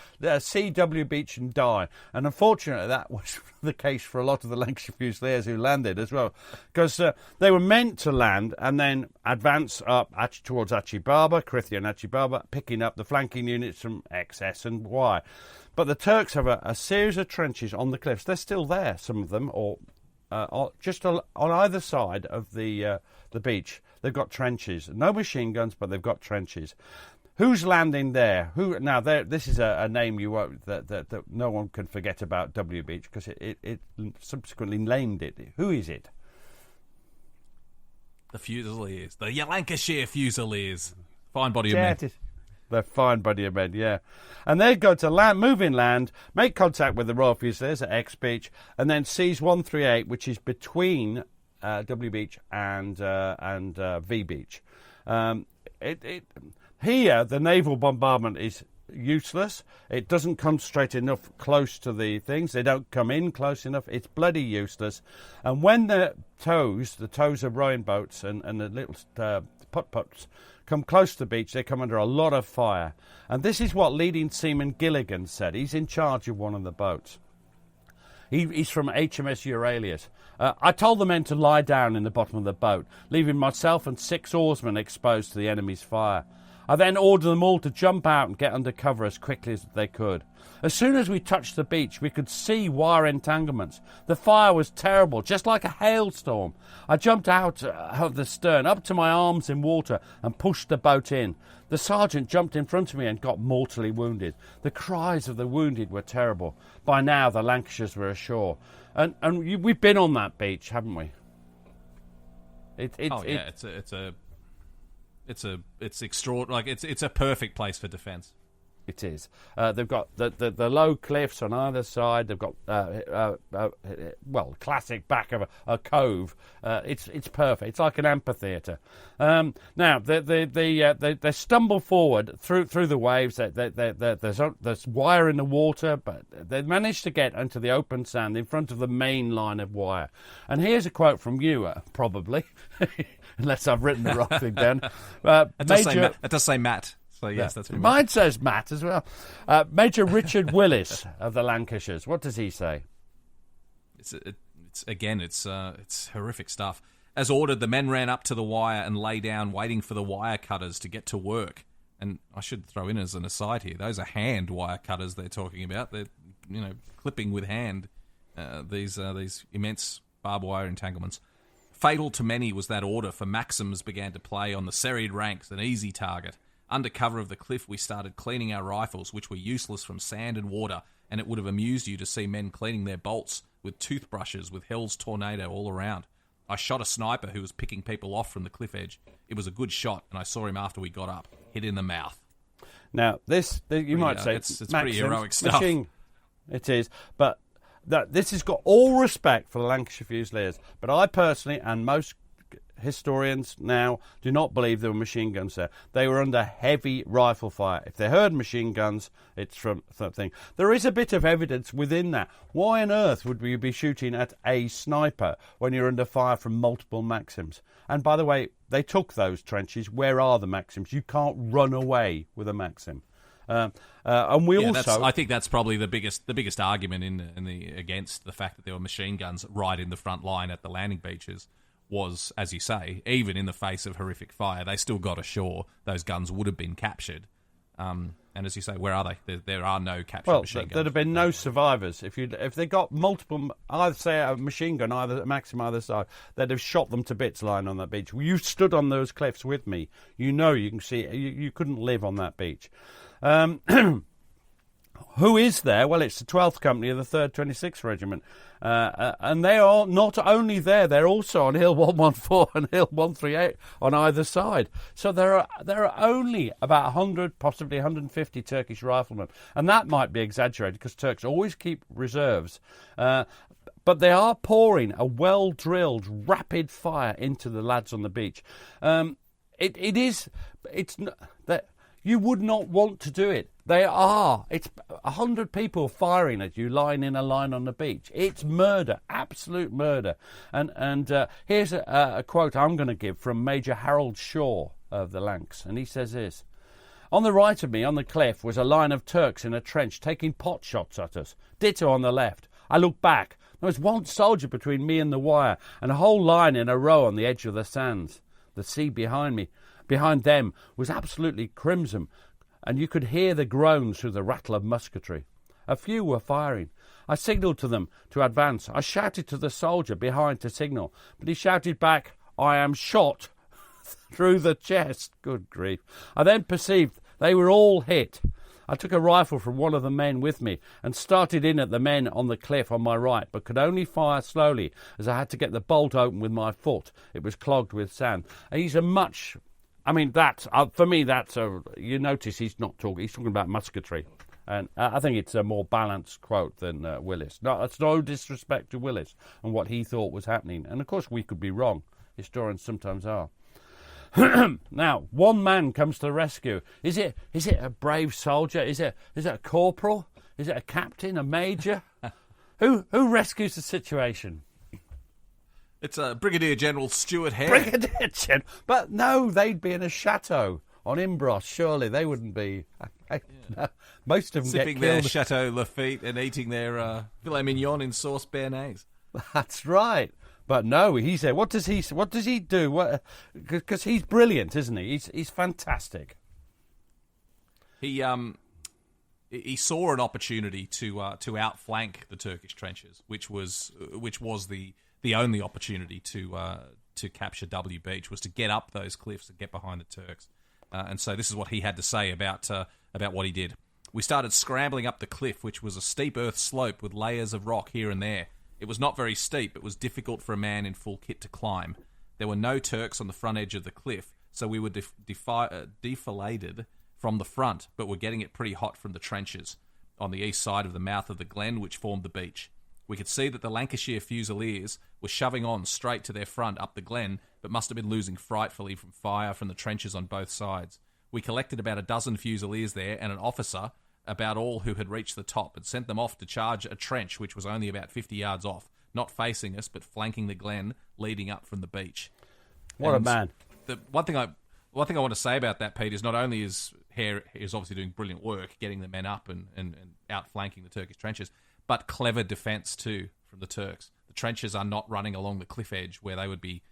S8: W Beach and die. And unfortunately, that was the case for a lot of the Lancashire Fusiliers who landed as well, because they were meant to land and then advance up towards Achibaba, Krithia and Achibaba, picking up the flanking units from X, S and Y. But the Turks have a series of trenches on the cliffs. They're still there, some of them, or just on either side of the beach. They've got trenches. No machine guns, but they've got trenches. Who's landing there? This is a name you won't, that no one can forget about W Beach, because it subsequently named it. Who is it?
S1: The Fusiliers. The Lancashire Fusiliers. Fine body of men.
S8: They're fine body of men, yeah. And they go to move inland, make contact with the Royal Fusiliers at X Beach, and then seize 138, which is between W Beach and V Beach. Here, the naval bombardment is useless. It doesn't concentrate enough close to the things. They don't come in close enough. It's bloody useless. And when the tows of rowing boats and the little putt-putts come close to the beach, they come under a lot of fire. And this is what leading seaman Gilligan said. He's in charge of one of the boats. He's from HMS Euralius. I told the men to lie down in the bottom of the boat, leaving myself and 6 oarsmen exposed to the enemy's fire. I then ordered them all to jump out and get under cover as quickly as they could. As soon as we touched the beach, we could see wire entanglements. The fire was terrible, just like a hailstorm. I jumped out of the stern, up to my arms in water, and pushed the boat in. The sergeant jumped in front of me and got mortally wounded. The cries of the wounded were terrible. By now, the Lancashires were ashore. And we've been on that beach, haven't we?
S1: It's extraordinary. Like it's a perfect place for defence.
S8: It is. They've got the low cliffs on either side. They've got classic back of a cove. It's perfect. It's like an amphitheatre. Now they stumble forward through the waves. There's wire in the water, but they managed to get into the open sand in front of the main line of wire. And here's a quote from you, probably, unless I've written the wrong thing down.
S1: It does say Matt. So yes, that's
S8: mine says Matt as well. Major Richard Willis of the Lancashires. What does he say?
S1: It's horrific stuff. As ordered, the men ran up to the wire and lay down, waiting for the wire cutters to get to work. And I should throw in as an aside here, those are hand wire cutters they're talking about. They're clipping with hand these immense barbed wire entanglements. Fatal to many was that order, for Maxims began to play on the serried ranks, an easy target. Under cover of the cliff, we started cleaning our rifles, which were useless from sand and water, and it would have amused you to see men cleaning their bolts with toothbrushes with Hell's Tornado all around. I shot a sniper who was picking people off from the cliff edge. It was a good shot, and I saw him after we got up, hit in the mouth.
S8: Now, you might say
S1: it's pretty heroic stuff.
S8: It is, but this has got all respect for the Lancashire Fusiliers, but I personally, and most historians now, do not believe there were machine guns there. They were under heavy rifle fire. If they heard machine guns, it's from something. There is a bit of evidence within that. Why on earth would we be shooting at a sniper when you're under fire from multiple Maxims? And by the way, they took those trenches. Where are the Maxims? You can't run away with a Maxim. And
S1: I think that's probably the biggest argument in the against the fact that there were machine guns right in the front line at the landing beaches. Was, as you say, even in the face of horrific fire, they still got ashore. Those guns would have been captured. And as you say, where are they? There are no captured machine guns.
S8: There'd have been no survivors if they got multiple, either say a machine gun, either Maxim either side. They'd have shot them to bits lying on that beach. You stood on those cliffs with me. You know, you can see you couldn't live on that beach. Who is there? Well, it's the 12th Company of the 3rd 26th Regiment. And they are not only there, they're also on Hill 114 and Hill 138 on either side. So there are only about 100, possibly 150 Turkish riflemen. And that might be exaggerated because Turks always keep reserves. But they are pouring a well-drilled, rapid fire into the lads on the beach. You would not want to do it. It's 100 people firing at you lying in a line on the beach. It's murder, absolute murder. And here's a quote I'm going to give from Major Harold Shaw of the Lancs. And he says this: "On the right of me, on the cliff, was a line of Turks in a trench taking pot shots at us. Ditto on the left. I looked back. There was one soldier between me and the wire, and a whole line in a row on the edge of the sands. The sea behind them was absolutely crimson, and you could hear the groans through the rattle of musketry. A few were firing. I signalled to them to advance. I shouted to the soldier behind to signal, but he shouted back, 'I am shot,' through the chest. Good grief. I then perceived they were all hit. I took a rifle from one of the men with me and started in at the men on the cliff on my right, but could only fire slowly as I had to get the bolt open with my foot. It was clogged with sand." He's a much... I mean, for me, you notice he's talking about musketry. And I think it's a more balanced quote than Willis. No, it's no disrespect to Willis and what he thought was happening. And, of course, we could be wrong. Historians sometimes are. Now, one man comes to the rescue. Is it a brave soldier? Is it a corporal? Is it a captain, a major? Who rescues the situation?
S1: It's Brigadier General Stuart Hare.
S8: Brigadier General. But no, they'd be in a chateau on Imbros. Surely they wouldn't be. No, most of them
S1: sipping
S8: get killed.
S1: their Chateau Lafitte and eating their filet mignon in sauce béarnaise.
S8: That's right. But no, he said, what does he do? Because he's brilliant, isn't he? He's fantastic.
S1: He saw an opportunity to outflank the Turkish trenches, which was the only opportunity to capture W Beach, was to get up those cliffs and get behind the Turks. And so this is what he had to say about what he did. "We started scrambling up the cliff, which was a steep earth slope with layers of rock here and there. It was not very steep. It was difficult for a man in full kit to climb. There were no Turks on the front edge of the cliff, so we were defiladed from the front, but were getting it pretty hot from the trenches on the east side of the mouth of the glen which formed the beach. We could see that the Lancashire Fusiliers were shoving on straight to their front up the glen, but must have been losing frightfully from fire from the trenches on both sides. We collected about a dozen Fusiliers there and an officer, about all who had reached the top, and sent them off to charge a trench which was only about 50 yards off, not facing us, but flanking the glen leading up from the beach."
S8: What a man.
S1: The one thing I want to say about that, Pete, is not only is Hare is obviously doing brilliant work getting the men up and outflanking the Turkish trenches, but clever defence too from the Turks. The trenches are not running along the cliff edge where they would be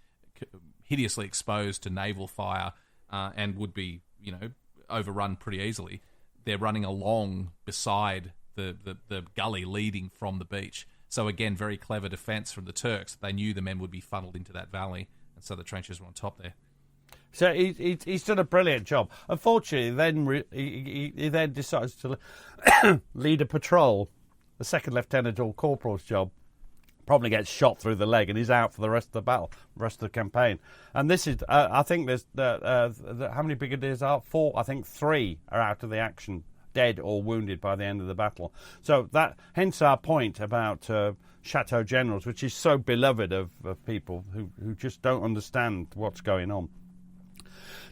S1: hideously exposed to naval fire and would be, overrun pretty easily. They're running along beside the gully leading from the beach. So again, very clever defence from the Turks. They knew the men would be funneled into that valley, and so the trenches were on top there.
S8: So he's done a brilliant job. Unfortunately, then he then decides to lead a patrol. The second lieutenant or corporal's job, probably gets shot through the leg and he's out for the rest of the battle, rest of the campaign. And this is, I think there's, how many brigadiers are? 4, I think 3 are out of the action, dead or wounded by the end of the battle. So hence our point about chateau generals, which is so beloved of people who just don't understand what's going on.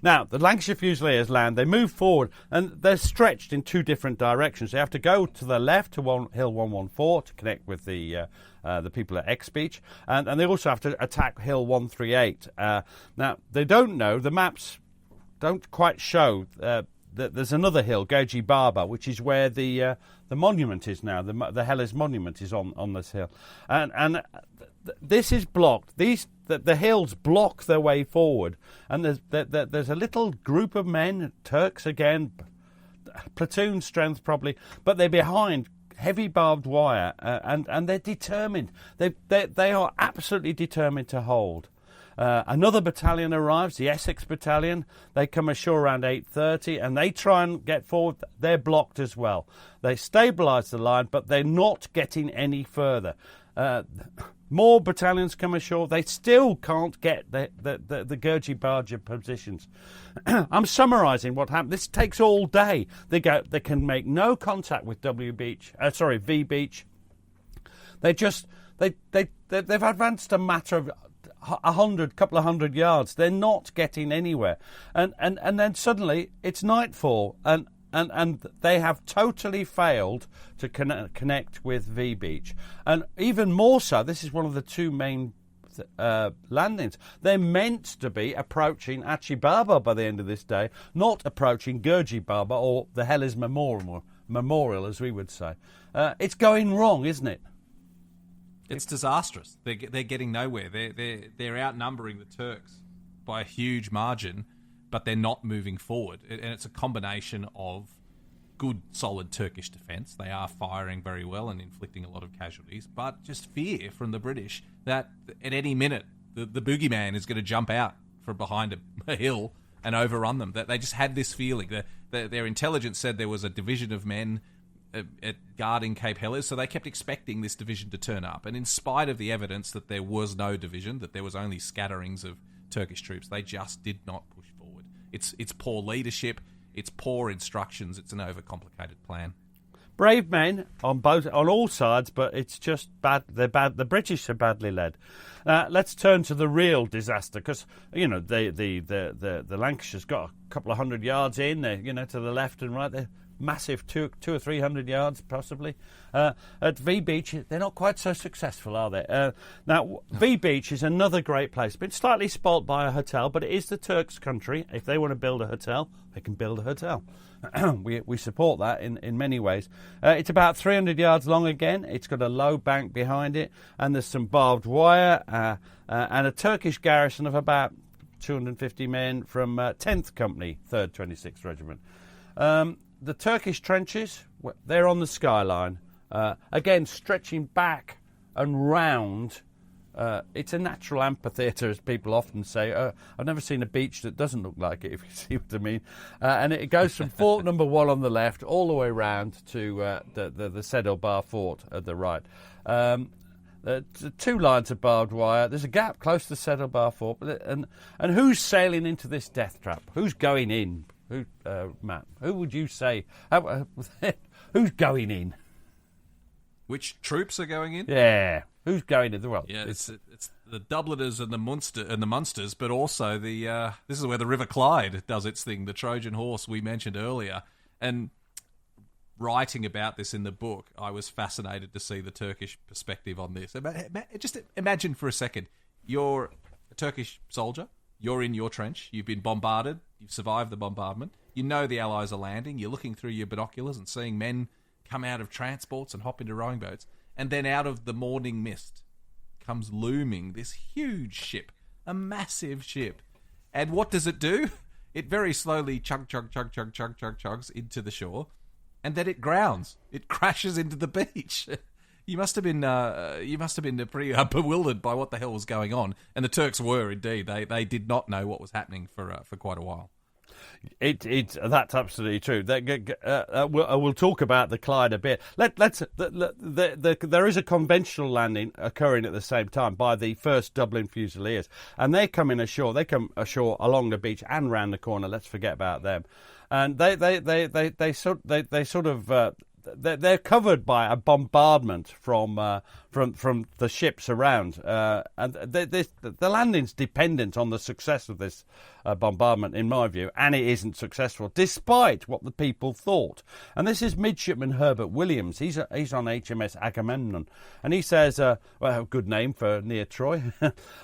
S8: Now, the Lancashire Fusiliers land, they move forward, and they're stretched in 2 different directions. They have to go to the left to Hill 114 to connect with the people at X Beach, and they also have to attack Hill 138. Now, they don't know, the maps don't quite show that there's another hill, Goji Baba, which is where the monument is now. The Helles monument is on this hill. And this is blocked. The hills block their way forward, and there's a little group of men, Turks again. platoon strength probably, but they're behind heavy barbed wire, and they're determined. They are absolutely determined to hold. Another battalion arrives, the Essex Battalion. They come ashore around 8:30, and they try and get forward. They're blocked as well. They stabilise the line, but they're not getting any further. More battalions come ashore. They still can't get the Gurji Barger positions. I'm summarising what happened. This takes all day. They can make no contact with V Beach. They've advanced a matter of couple of hundred yards. They're not getting anywhere, and then suddenly it's nightfall, and they have totally failed to connect with V Beach. And even more so, this is one of the two main landings. They're meant to be approaching Achi Baba by the end of this day, not approaching Gurji Baba or the Helles Memorial, as we would say. It's going wrong, isn't it?
S1: It's disastrous. They're getting nowhere. They're outnumbering the Turks by a huge margin, but they're not moving forward. And it's a combination of good, solid Turkish defence. They are firing very well and inflicting a lot of casualties, but just fear from the British that at any minute the boogeyman is going to jump out from behind a hill and overrun them. That they just had this feeling. Their intelligence said there was a division of men at guarding Cape Helles, so they kept expecting this division to turn up. And in spite of the evidence that there was no division, that there was only scatterings of Turkish troops, they just did not push forward. It's poor leadership, it's poor instructions, it's an overcomplicated plan.
S8: Brave men on all sides, but it's just bad. They're bad. The British are badly led. Let's turn to the real disaster, because the Lancashire's got a couple of hundred yards in, to the left and right. They're massive, 200 or 300 yards possibly. At V Beach, they're not quite so successful, are they? Now, V Beach is another great place. Been slightly spoilt by a hotel, but it is the Turks' country. If they want to build a hotel, they can build a hotel. We support that in many ways. It's about 300 yards long again. It's got a low bank behind it, and there's some barbed wire and a Turkish garrison of about 250 men from 10th Company, 3rd 26th Regiment. The Turkish trenches, they're on the skyline. Again, stretching back and round. It's a natural amphitheatre, as people often say. I've never seen a beach that doesn't look like it, if you see what I mean. And it goes from Fort number 1 on the left all the way round to the Sedel Bar Fort at the right. Two lines of barbed wire. There's a gap close to Sedel Bar Fort. And who's sailing into this death trap? Who's going in? Matt, who would you say? Who's going in?
S1: Which troops are going in?
S8: Yeah, who's going in? Well,
S1: yeah, it's the Dubliners and the Munsters, but also this is where the River Clyde does its thing. The Trojan horse we mentioned earlier, and writing about this in the book, I was fascinated to see the Turkish perspective on this. Just imagine for a second, you're a Turkish soldier. You're in your trench, you've been bombarded, you've survived the bombardment, you know the Allies are landing, you're looking through your binoculars and seeing men come out of transports and hop into rowing boats, and then out of the morning mist comes looming this huge ship, a massive ship. And what does it do? It very slowly chugs into the shore, and then it grounds. It crashes into the beach. You must have been pretty bewildered by what the hell was going on, and the Turks were indeed. They did not know what was happening for quite a while.
S8: That's absolutely true. We'll talk about the Clyde a bit. There is a conventional landing occurring at the same time by the 1st Dublin Fusiliers, and they come ashore. They come ashore along the beach and round the corner. Let's forget about them. And they're covered by a bombardment from the ships around, and the landing's dependent on the success of this bombardment, in my view, and it isn't successful, despite what the people thought. And this is Midshipman Herbert Williams. He's on HMS Agamemnon, and he says, well, good name for near Troy.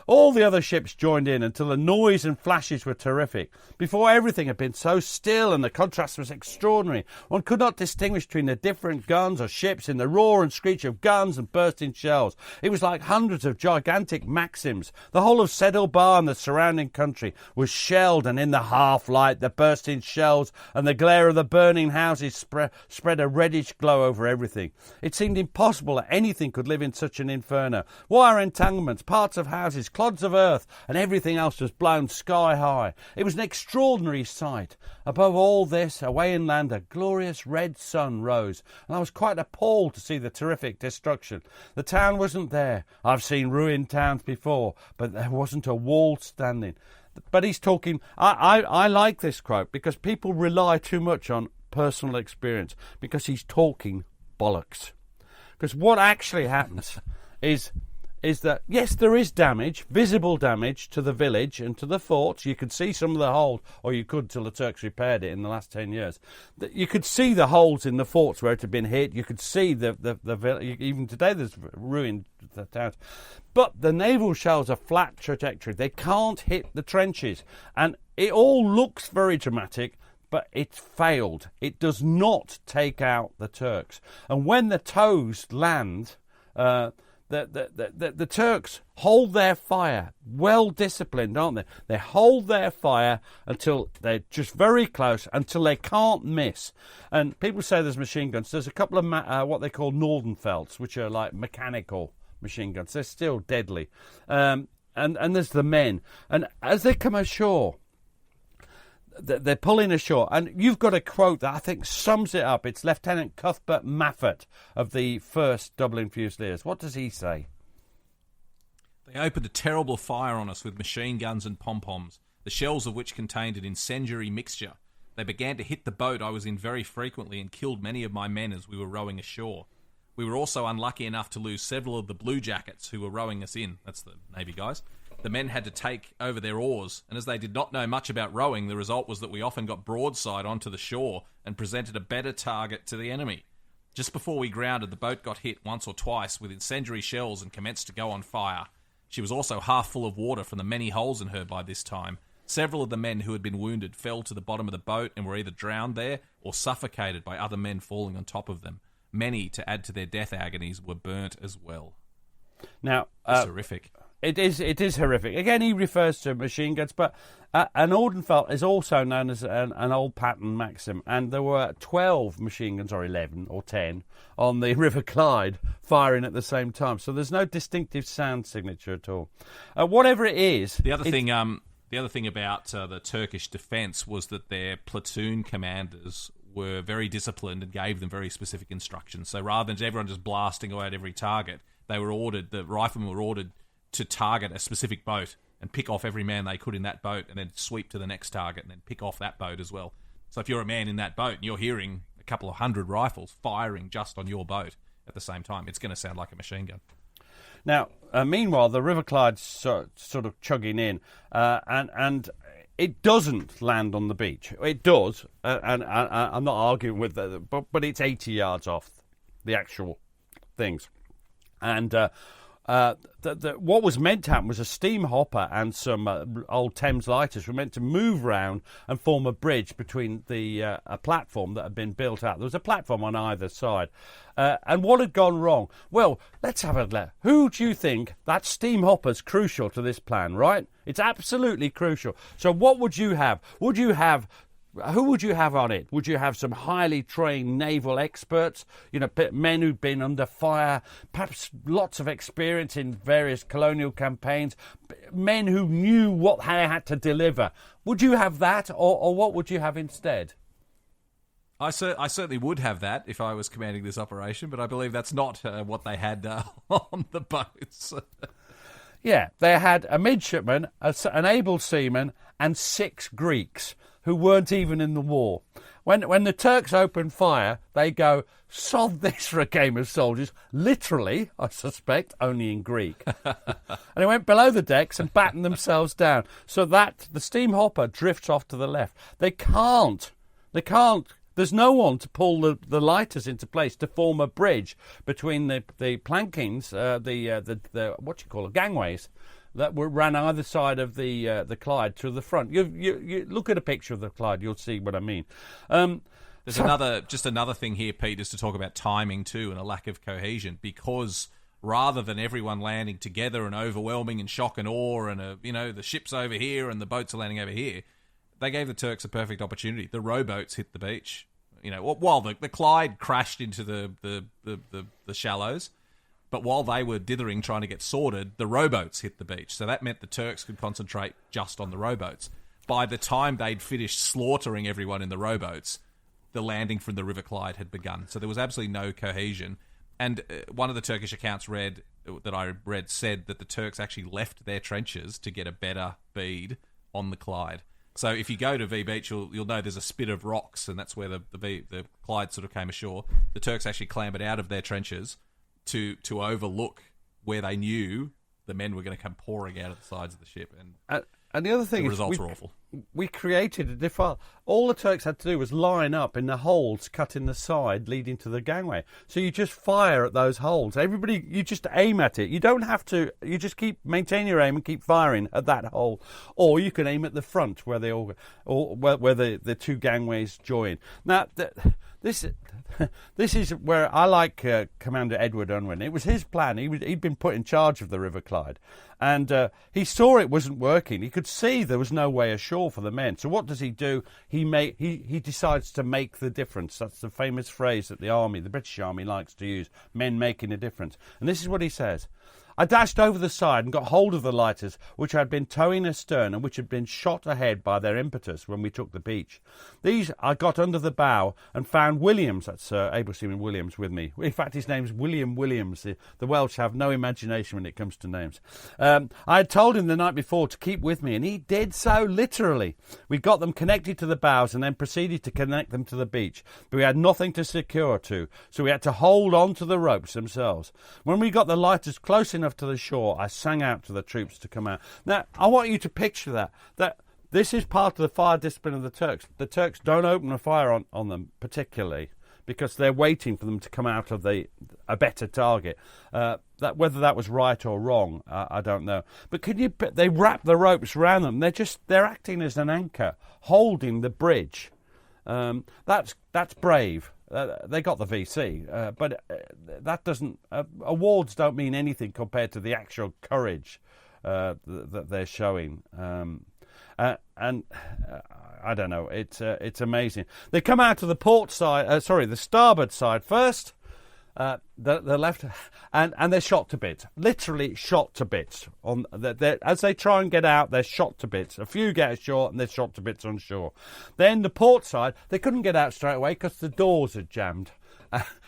S8: All the other ships joined in until the noise and flashes were terrific. Before, everything had been so still, and the contrast was extraordinary. One could not distinguish between the different guns or ships in the roar and screech of guns and bursting shells. It was like hundreds of gigantic Maxims. The whole of Sedle Bar and the surrounding country was shelled, and in the half-light, the bursting shells and the glare of the burning houses spread a reddish glow over everything. It seemed impossible that anything could live in such an inferno. Wire entanglements, parts of houses, clods of earth, and everything else was blown sky high. It was an extraordinary sight. Above all this, away inland, a glorious red sun rose, and I was quite appalled to see the terrific destruction. The town wasn't there. I've seen ruined towns before, but there wasn't a wall standing. But he's talking... I like this quote because people rely too much on personal experience, because he's talking bollocks. Because what actually happens is that, yes, there is damage, visible damage to the village and to the forts. You could see some of the holes, or you could till the Turks repaired it in the last 10 years. You could see the holes in the forts where it had been hit. You could see the even today there's ruined the towns. But the naval shells are flat trajectory. They can't hit the trenches. And it all looks very dramatic, but it failed. It does not take out the Turks. And when the tows land... The Turks hold their fire, well disciplined, aren't they? They hold their fire until they're just very close, until they can't miss. And people say there's machine guns. There's a couple of what they call Nordenfelds, which are like mechanical machine guns. They're still deadly. And there's the men. And as they come ashore, they're pulling ashore, and you've got a quote that I think sums it up. It's Lieutenant Cuthbert Maffett of the 1st Dublin Fusiliers. What does he say?
S1: They opened a terrible fire on us with machine guns and pom-poms, the shells of which contained an incendiary mixture. They began to hit the boat I was in very frequently and killed many of my men as we were rowing ashore. We were also unlucky enough to lose several of the blue jackets who were rowing us in. That's the Navy guys. The men had to take over their oars, and as they did not know much about rowing, the result was that we often got broadside onto the shore and presented a better target to the enemy. Just before we grounded, the boat got hit once or twice with incendiary shells and commenced to go on fire. She was also half full of water from the many holes in her by this time. Several of the men who had been wounded fell to the bottom of the boat and were either drowned there or suffocated by other men falling on top of them. Many, to add to their death agonies, were burnt as well.
S8: Now,
S1: it's horrific.
S8: It is horrific. Again, he refers to machine guns, but an Nordenfelt is also known as an old pattern Maxim, and there were 12 machine guns, or 11 or 10, on the River Clyde firing at the same time. So there's no distinctive sound signature at all. Whatever it is...
S1: The other thing about the Turkish defence was that their platoon commanders were very disciplined and gave them very specific instructions. So rather than everyone just blasting away at every target, the riflemen were ordered to target a specific boat and pick off every man they could in that boat and then sweep to the next target and then pick off that boat as well. So if you're a man in that boat and you're hearing a couple of hundred rifles firing just on your boat at the same time, it's going to sound like a machine gun.
S8: Now, meanwhile, the River Clyde's sort of chugging in, and it doesn't land on the beach. It does, and I'm not arguing with that, but it's 80 yards off the actual things. And what was meant to happen was a steam hopper and some old Thames lighters were meant to move round and form a bridge between a platform that had been built out. There was a platform on either side. And what had gone wrong? Well, let's have a look. Who do you think? That steam hopper's crucial to this plan, right? It's absolutely crucial. So what would you have? Who would you have on it? Would you have some highly trained naval experts, men who'd been under fire, perhaps lots of experience in various colonial campaigns, men who knew what they had to deliver? Would you have that, or what would you have instead?
S1: I certainly would have that if I was commanding this operation, but I believe that's not what they had on the boats.
S8: Yeah, they had a midshipman, an able seaman, and 6 Greeks who weren't even in the war. When the Turks opened fire, they go, sod this for a game of soldiers, literally, I suspect, only in Greek. And they went below the decks and battened themselves down, so that the steam hopper drifts off to the left. They can't, there's no one to pull the lighters into place to form a bridge between the plankings, the gangways, that ran either side of the Clyde to the front. You look at a picture of the Clyde, you'll see what I mean.
S1: There's another thing here, Pete, is to talk about timing too and a lack of cohesion, because rather than everyone landing together and overwhelming and shock and awe and, the ship's over here and the boats are landing over here, they gave the Turks a perfect opportunity. The rowboats hit the beach. While the Clyde crashed into the shallows, but while they were dithering trying to get sorted, the rowboats hit the beach. So that meant the Turks could concentrate just on the rowboats. By the time they'd finished slaughtering everyone in the rowboats, the landing from the River Clyde had begun. So there was absolutely no cohesion. And one of the Turkish accounts that I read said that the Turks actually left their trenches to get a better bead on the Clyde. So if you go to V Beach, you'll know there's a spit of rocks, and that's where the Clyde sort of came ashore. The Turks actually clambered out of their trenches to overlook where they knew the men were going to come pouring out of the sides of the ship.
S8: And the other thing
S1: the
S8: is,
S1: results were awful.
S8: We created a defile. All the Turks had to do was line up in the holes cut in the side leading to the gangway. So you just fire at those holes. Everybody, you just aim at it. You don't have to. You just maintain your aim and keep firing at that hole. Or you can aim at the front where where the two gangways join. Now, this is where I like Commander Edward Unwin. It was his plan. He'd been put in charge of the River Clyde, and he saw it wasn't working. He could see there was no way ashore for the men. So what does he do? He decides to make the difference. That's the famous phrase that the British Army likes to use, men making a difference. And this is what he says. I dashed over the side and got hold of the lighters, which had been towing astern and which had been shot ahead by their impetus when we took the beach. These I got under the bow and found Williams, that's Able Seaman Williams, with me. In fact, his name's William Williams. The Welsh have no imagination when it comes to names. I had told him the night before to keep with me, and he did so literally. We got them connected to the bows and then proceeded to connect them to the beach, but we had nothing to secure to, so we had to hold on to the ropes themselves. When we got the lighters close enough to the shore, I sang out to the troops to come out. Now, I want you to picture that this is part of the fire discipline of the Turks. The Turks don't open a fire on them particularly because they're waiting for them to come out of a better target. That whether that was right or wrong, I don't know. But they wrap the ropes around them. They're acting as an anchor, holding the bridge. That's brave. They got the VC, but that doesn't. Awards don't mean anything compared to the actual courage that they're showing. And I don't know. It's amazing. They come out to the port side. The starboard side first. The left, and they're shot to bits. Literally shot to bits. As they try and get out, they're shot to bits. A few get ashore, and they're shot to bits on shore. Then the port side, they couldn't get out straight away because the doors had jammed.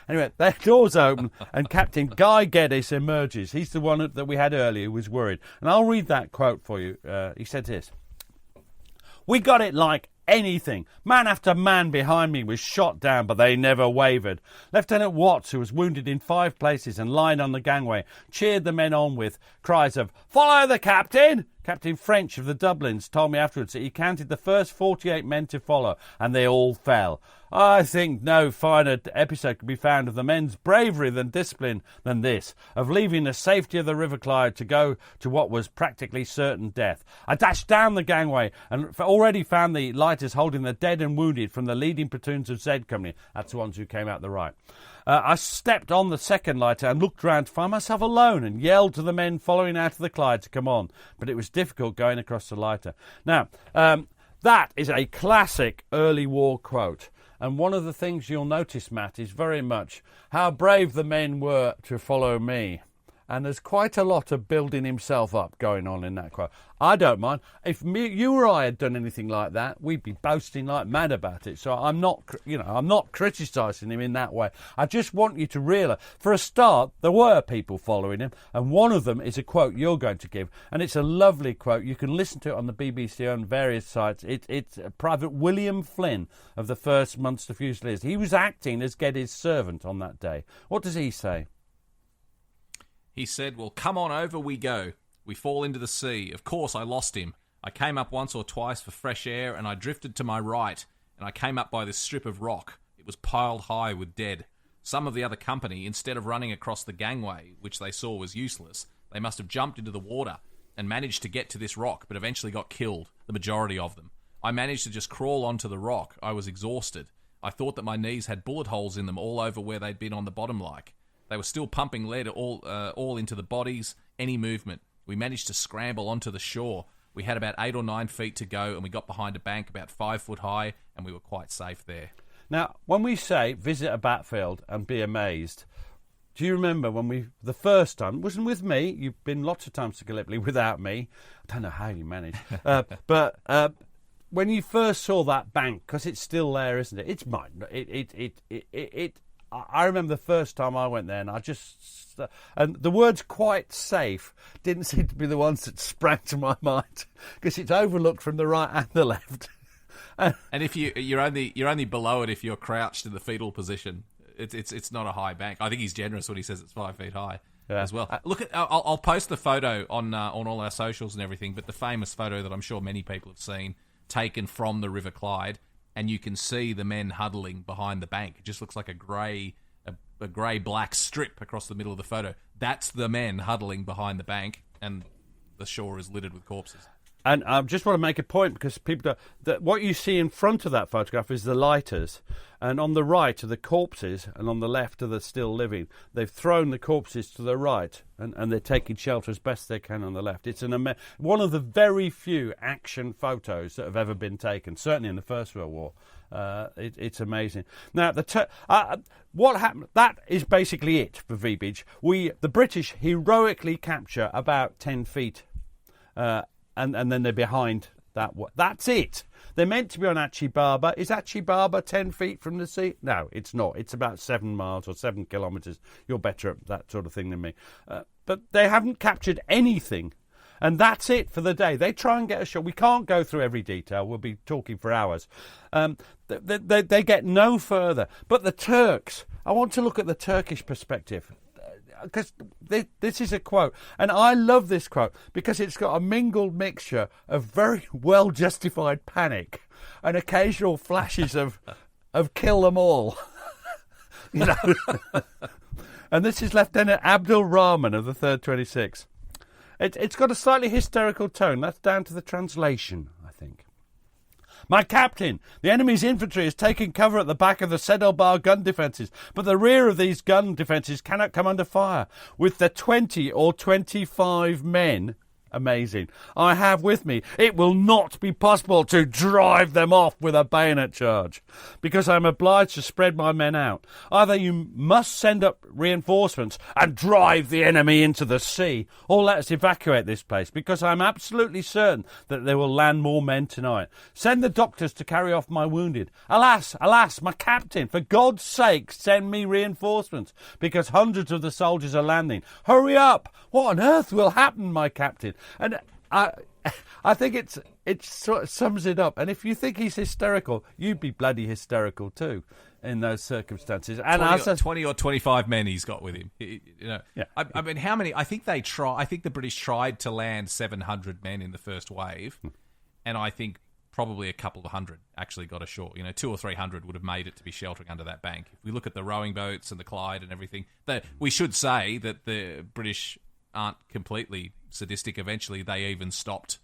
S8: Anyway, their doors open, and Captain Guy Geddes emerges. He's the one that we had earlier who was worried. And I'll read that quote for you. He said this. We got it like anything. Man after man behind me was shot down, but they never wavered. Lieutenant Watts, who was wounded in 5 places and lying on the gangway, cheered the men on with cries of, "Follow the captain!" Captain French of the Dublins told me afterwards that he counted the first 48 men to follow, and they all fell. I think no finer episode could be found of the men's bravery than discipline than this, of leaving the safety of the River Clyde to go to what was practically certain death. I dashed down the gangway and already found the lighters holding the dead and wounded from the leading platoons of Z Company. That's the ones who came out the right. I stepped on the second lighter and looked round to find myself alone and yelled to the men following out of the Clyde to come on, but it was difficult going across the lighter. Now, that is a classic early war quote. And one of the things you'll notice, Matt, is very much how brave the men were to follow me. And there's quite a lot of building himself up going on in that quote. I don't mind. If you or I had done anything like that, we'd be boasting like mad about it. So I'm not criticising him in that way. I just want you to realise, for a start, there were people following him, and one of them is a quote you're going to give, and it's a lovely quote. You can listen to it on the BBC on various sites. It's Private William Flynn of the 1st Munster Fusiliers. He was acting as Geddes' servant on that day. What does he say?
S1: He said, "Well, come on over we go. We fall into the sea. Of course, I lost him. I came up once or twice for fresh air, and I drifted to my right, and I came up by this strip of rock. It was piled high with dead. Some of the other company, instead of running across the gangway, which they saw was useless, they must have jumped into the water and managed to get to this rock, but eventually got killed, the majority of them. I managed to just crawl onto the rock. I was exhausted. I thought that my knees had bullet holes in them all over where they'd been on the bottom like. They were still pumping lead all into the bodies, any movement. We managed to scramble onto the shore. We had about 8 or 9 feet to go, and we got behind a bank about 5 foot high, and we were quite safe there.
S8: Now, when we say visit a batfield and be amazed, do you remember when the first time, it wasn't with me, you've been lots of times to Gallipoli without me, I don't know how you managed, but when you first saw that bank, because it's still there, isn't it? It's mine. I remember the first time I went there, and and the words "quite safe" didn't seem to be the ones that sprang to my mind, because it's overlooked from the right and the left.
S1: And if you're only below it if you're crouched in the fetal position. It's not a high bank. I think he's generous when he says it's 5 feet high as well. I'll post the photo on all our socials and everything. But the famous photo that I'm sure many people have seen, taken from the River Clyde, and you can see the men huddling behind the bank. It just looks like a grey black strip across the middle of the photo. That's the men huddling behind the bank, and the shore is littered with corpses.
S8: And I just want to make a point, because what you see in front of that photograph is the lighters, and on the right are the corpses, and on the left are the still living. They've thrown the corpses to the right, and they're taking shelter as best they can on the left. It's one of the very few action photos that have ever been taken, certainly in the First World War. It's amazing. Now, what happened? That is basically it for V-Beach. The British heroically capture about 10 feet. And then they're behind that. That's it. They're meant to be on Achi Baba. Is Achi Baba 10 feet from the sea? No, it's not. It's about 7 miles or 7 kilometres. You're better at that sort of thing than me. But they haven't captured anything. And that's it for the day. They try and get ashore. We can't go through every detail. We'll be talking for hours. They get no further. But the Turks, I want to look at the Turkish perspective, because this is a quote, and I love this quote because it's got a mingled mixture of very well justified panic and occasional flashes of kill them all. You know. And this is Lieutenant Abdul Rahman of the 3rd 26. It's got a slightly hysterical tone. That's down to the translation, I think. My captain, the enemy's infantry is taking cover at the back of the Sedel gun defences, but the rear of these gun defences cannot come under fire. With the 20 or 25 men, amazing, I have with me, it will not be possible to drive them off with a bayonet charge, because I am obliged to spread my men out. Either you must send up reinforcements and drive the enemy into the sea, or let us evacuate this place, because I am absolutely certain that they will land more men tonight. Send the doctors to carry off my wounded. Alas, alas, my captain, for God's sake, send me reinforcements, because hundreds of the soldiers are landing. Hurry up! What on earth will happen, my captain? And I think it sort of sums it up. And if you think he's hysterical, you'd be bloody hysterical too in those circumstances. And
S1: 20 or 25 men he's got with him. Yeah. I mean, how many? I think the British tried to land 700 men in the first wave, and I think probably a couple of hundred actually got ashore. 200 or 300 would have made it to be sheltering under that bank. If we look at the rowing boats and the Clyde and everything, we should say that the British aren't completely sadistic. Eventually, they even stopped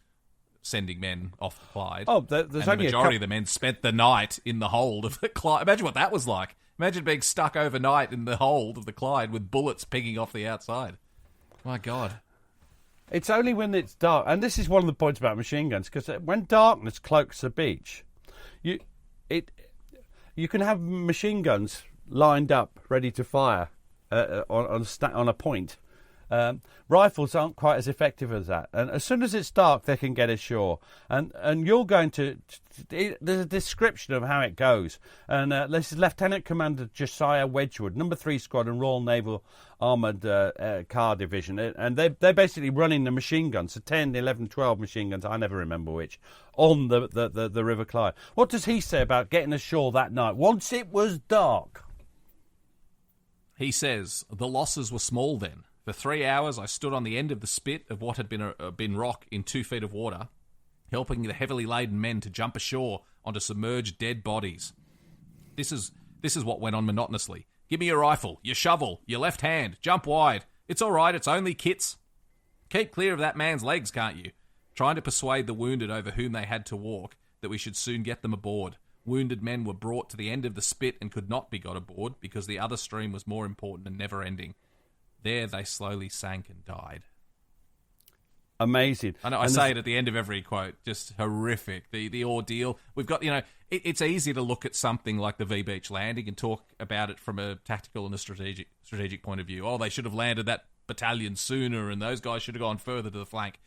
S1: sending men off the Clyde.
S8: Oh, there's only
S1: the majority of the men spent the night in the hold of the Clyde. Imagine what that was like. Imagine being stuck overnight in the hold of the Clyde with bullets pinging off the outside. My God.
S8: It's only when it's dark, and this is one of the points about machine guns, because when darkness cloaks the beach, you can have machine guns lined up, ready to fire on a point. Rifles aren't quite as effective as that, and as soon as it's dark, they can get ashore. And you're going to. There's a description of how it goes, and this is Lieutenant Commander Josiah Wedgwood, number 3 Squadron, Royal Naval Armoured Car Division, and they're basically running the machine guns, the 10, 11, 12 machine guns, I never remember which, on the River Clyde. What does he say about getting ashore that night once it was dark?
S1: He says the losses were small then. For 3 hours, I stood on the end of the spit of what had been rock in 2 feet of water, helping the heavily laden men to jump ashore onto submerged dead bodies. This is what went on monotonously. Give me your rifle, your shovel, your left hand, jump wide. It's all right, it's only kits. Keep clear of that man's legs, can't you? Trying to persuade the wounded over whom they had to walk that we should soon get them aboard. Wounded men were brought to the end of the spit and could not be got aboard because the other stream was more important and never-ending. There they slowly sank and died.
S8: Amazing.
S1: I know, I say it at the end of every quote, just horrific. The ordeal. We've got, it's easy to look at something like the V Beach landing and talk about it from a tactical and a strategic point of view. Oh, they should have landed that battalion sooner and those guys should have gone further to the flank.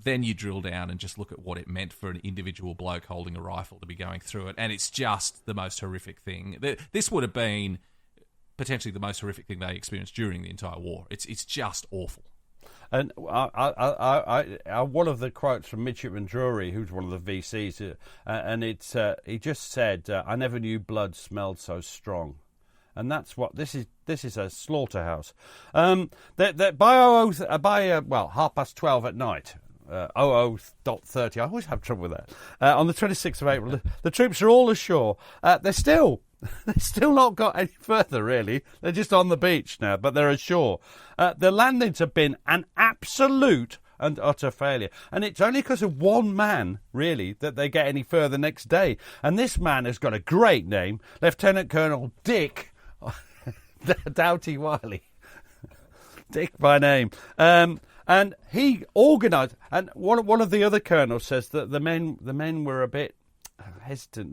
S1: Then you drill down and just look at what it meant for an individual bloke holding a rifle to be going through it, and it's just the most horrific thing. This would have been potentially the most horrific thing they experienced during the entire war. It's just awful.
S8: And one of the quotes from Midshipman Drury, who's one of the VCs, and it's he just said, "I never knew blood smelled so strong." And that's what this is. This is a slaughterhouse. By 12:30 at night. 00.30. I always have trouble with that. On the 26th of April, the troops are all ashore. They've still not got any further, really. They're just on the beach now, but they're ashore. The landings have been an absolute and utter failure. And it's only because of one man, really, that they get any further next day. And this man has got a great name, Lieutenant Colonel Dick Doughty Wiley. Dick by name. And he organised, and one of the other colonels says that the men were a bit hesitant.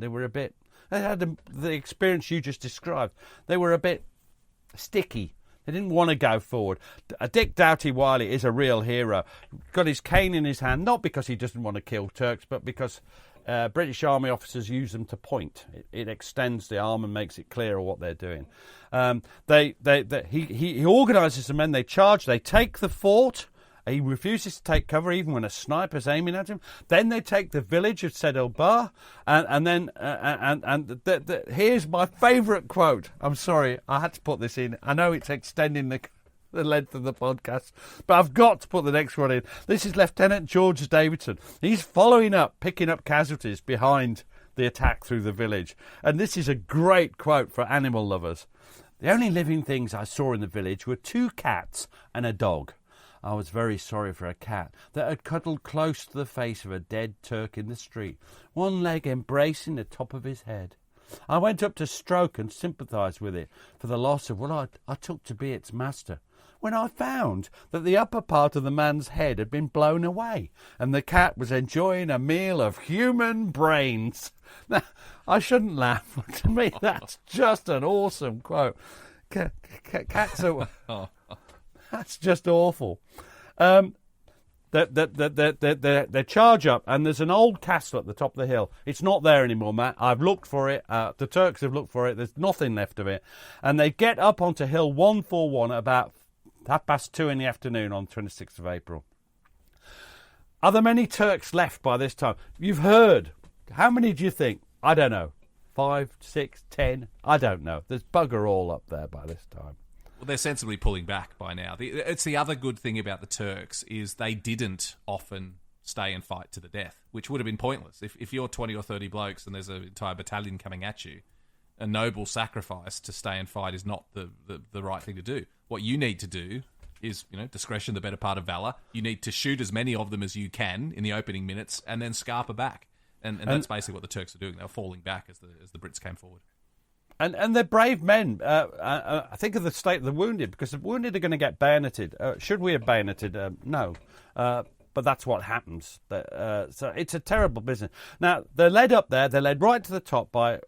S8: They had the experience you just described. They were a bit sticky. They didn't want to go forward. Dick Doughty Wiley is a real hero. Got his cane in his hand, not because he doesn't want to kill Turks, but because British Army officers use them to point. It extends the arm and makes it clearer what they're doing. He organises the men. They charge. They take the fort. He refuses to take cover even when a sniper's aiming at him. Then they take the village of Sed El Bahr, and here's my favourite quote. I'm sorry, I had to put this in. I know it's extending the length of the podcast, but I've got to put the next one in. This is Lieutenant George Davidson. He's following up, picking up casualties behind the attack through the village. And this is a great quote for animal lovers. "The only living things I saw in the village were 2 cats and a dog. I was very sorry for a cat that had cuddled close to the face of a dead Turk in the street, one leg embracing the top of his head. I went up to stroke and sympathise with it for the loss of what I took to be its master, when I found that the upper part of the man's head had been blown away, and the cat was enjoying a meal of human brains." Now, I shouldn't laugh, but to me that's just an awesome quote. Cats are... That's just awful. They charge up, and there's an old castle at the top of the hill. It's not there anymore, Matt. I've looked for it. The Turks have looked for it. There's nothing left of it. And they get up onto Hill 141 at about 2:30 in the afternoon on 26th of April. Are there many Turks left by this time? You've heard. How many do you think? I don't know. 5, 6, 10? I don't know. There's bugger all up there by this time.
S1: Well, they're sensibly pulling back by now. It's the other good thing about the Turks is they didn't often stay and fight to the death, which would have been pointless. If you're 20 or 30 blokes and there's an entire battalion coming at you, a noble sacrifice to stay and fight is not the right thing to do. What you need to do is, discretion, the better part of valour. You need to shoot as many of them as you can in the opening minutes and then scarper back. And that's basically what the Turks are doing. They're falling back as the Brits came forward.
S8: And they're brave men. I think of the state of the wounded, because the wounded are going to get bayoneted. Should we have bayoneted? No. But that's what happens. So it's a terrible business. Now, they're led up there. They're led right to the top by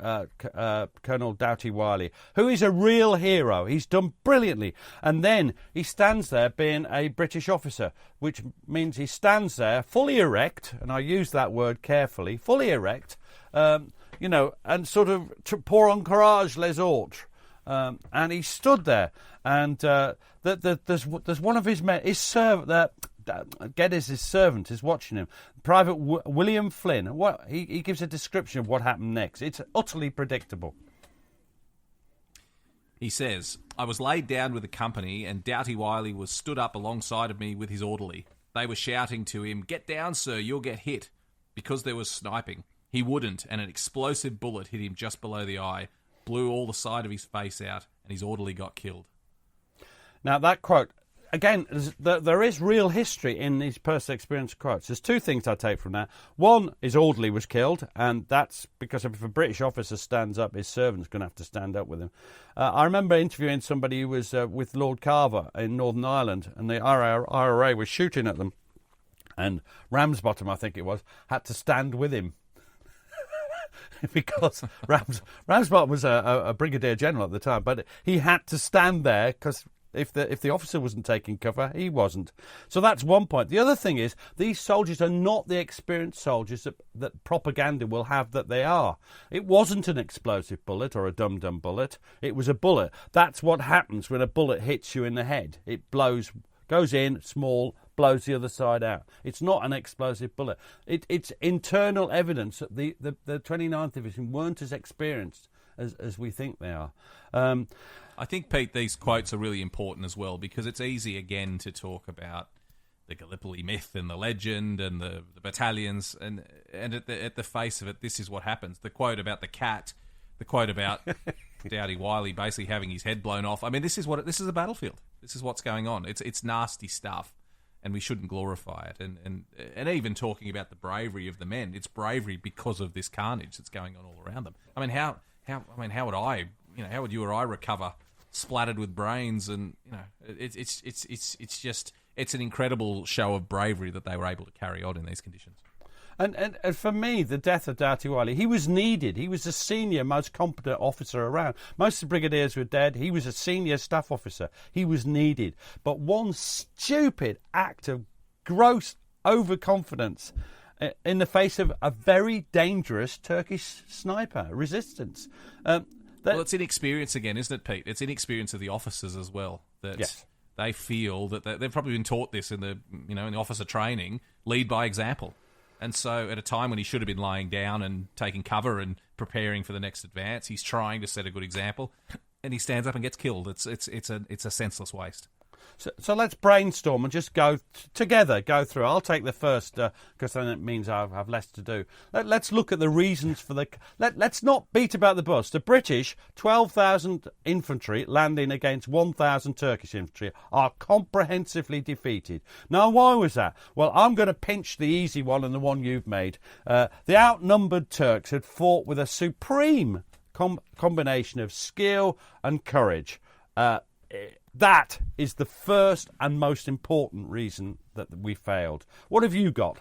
S8: Colonel Doughty Wiley, who is a real hero. He's done brilliantly. And then he stands there being a British officer, which means he stands there fully erect, and I use that word carefully, fully erect, and sort of pour encourage les autres. And he stood there, and there's one of his men, his servant, Geddes' servant, is watching him. Private William Flynn. He gives a description of what happened next. It's utterly predictable.
S1: He says, "I was laid down with the company, and Doughty Wiley was stood up alongside of me with his orderly. They were shouting to him, 'Get down, sir, you'll get hit,' because there was sniping. He wouldn't, and an explosive bullet hit him just below the eye, blew all the side of his face out, and his orderly got killed."
S8: Now, that quote, again, there is real history in these personal experience quotes. There's two things I take from that. One is Audley was killed, and that's because if a British officer stands up, his servant's going to have to stand up with him. I remember interviewing somebody who was with Lord Carver in Northern Ireland, and the IRA was shooting at them, and Ramsbottom, I think it was, had to stand with him. Because Ramsbottom was a brigadier general at the time, but he had to stand there because if the officer wasn't taking cover, he wasn't. So that's one point. The other thing is these soldiers are not the experienced soldiers that propaganda will have that they are. It wasn't an explosive bullet or a dum-dum bullet. It was a bullet. That's what happens when a bullet hits you in the head. It goes in, small, blows the other side out. It's not an explosive bullet. It's internal evidence that the 29th Division weren't as experienced as we think they are.
S1: I think, Pete, these quotes are really important as well because it's easy, again, to talk about the Gallipoli myth and the legend and the battalions, and at the face of it, this is what happens. The quote about the cat, the quote about Doughty Wiley basically having his head blown off. I mean, this is a battlefield. This is what's going on. It's nasty stuff, and we shouldn't glorify it. And even talking about the bravery of the men, it's bravery because of this carnage that's going on all around them. I mean, how would you or I recover splattered with brains? And it's an incredible show of bravery that they were able to carry on in these conditions.
S8: And for me, the death of Doughty Wiley, he was needed. He was the senior, most competent officer around. Most of the brigadiers were dead. He was a senior staff officer. He was needed. But one stupid act of gross overconfidence in the face of a very dangerous Turkish sniper resistance.
S1: Well, it's inexperience again, isn't it, Pete? It's inexperience of the officers as well. That they feel that they've probably been taught this in the officer training, lead by example. And so at a time when he should have been lying down and taking cover and preparing for the next advance, he's trying to set a good example, and he stands up and gets killed. It's a senseless waste.
S8: So let's brainstorm and just go through. I'll take the first because then it means I have less to do. Let's look at the reasons for let's not beat about the bush. The British, 12,000 infantry landing against 1,000 Turkish infantry, are comprehensively defeated. Now, why was that? Well, I'm going to pinch the easy one and the one you've made. The outnumbered Turks had fought with a supreme combination of skill and courage. That is the first and most important reason that we failed. What have you got?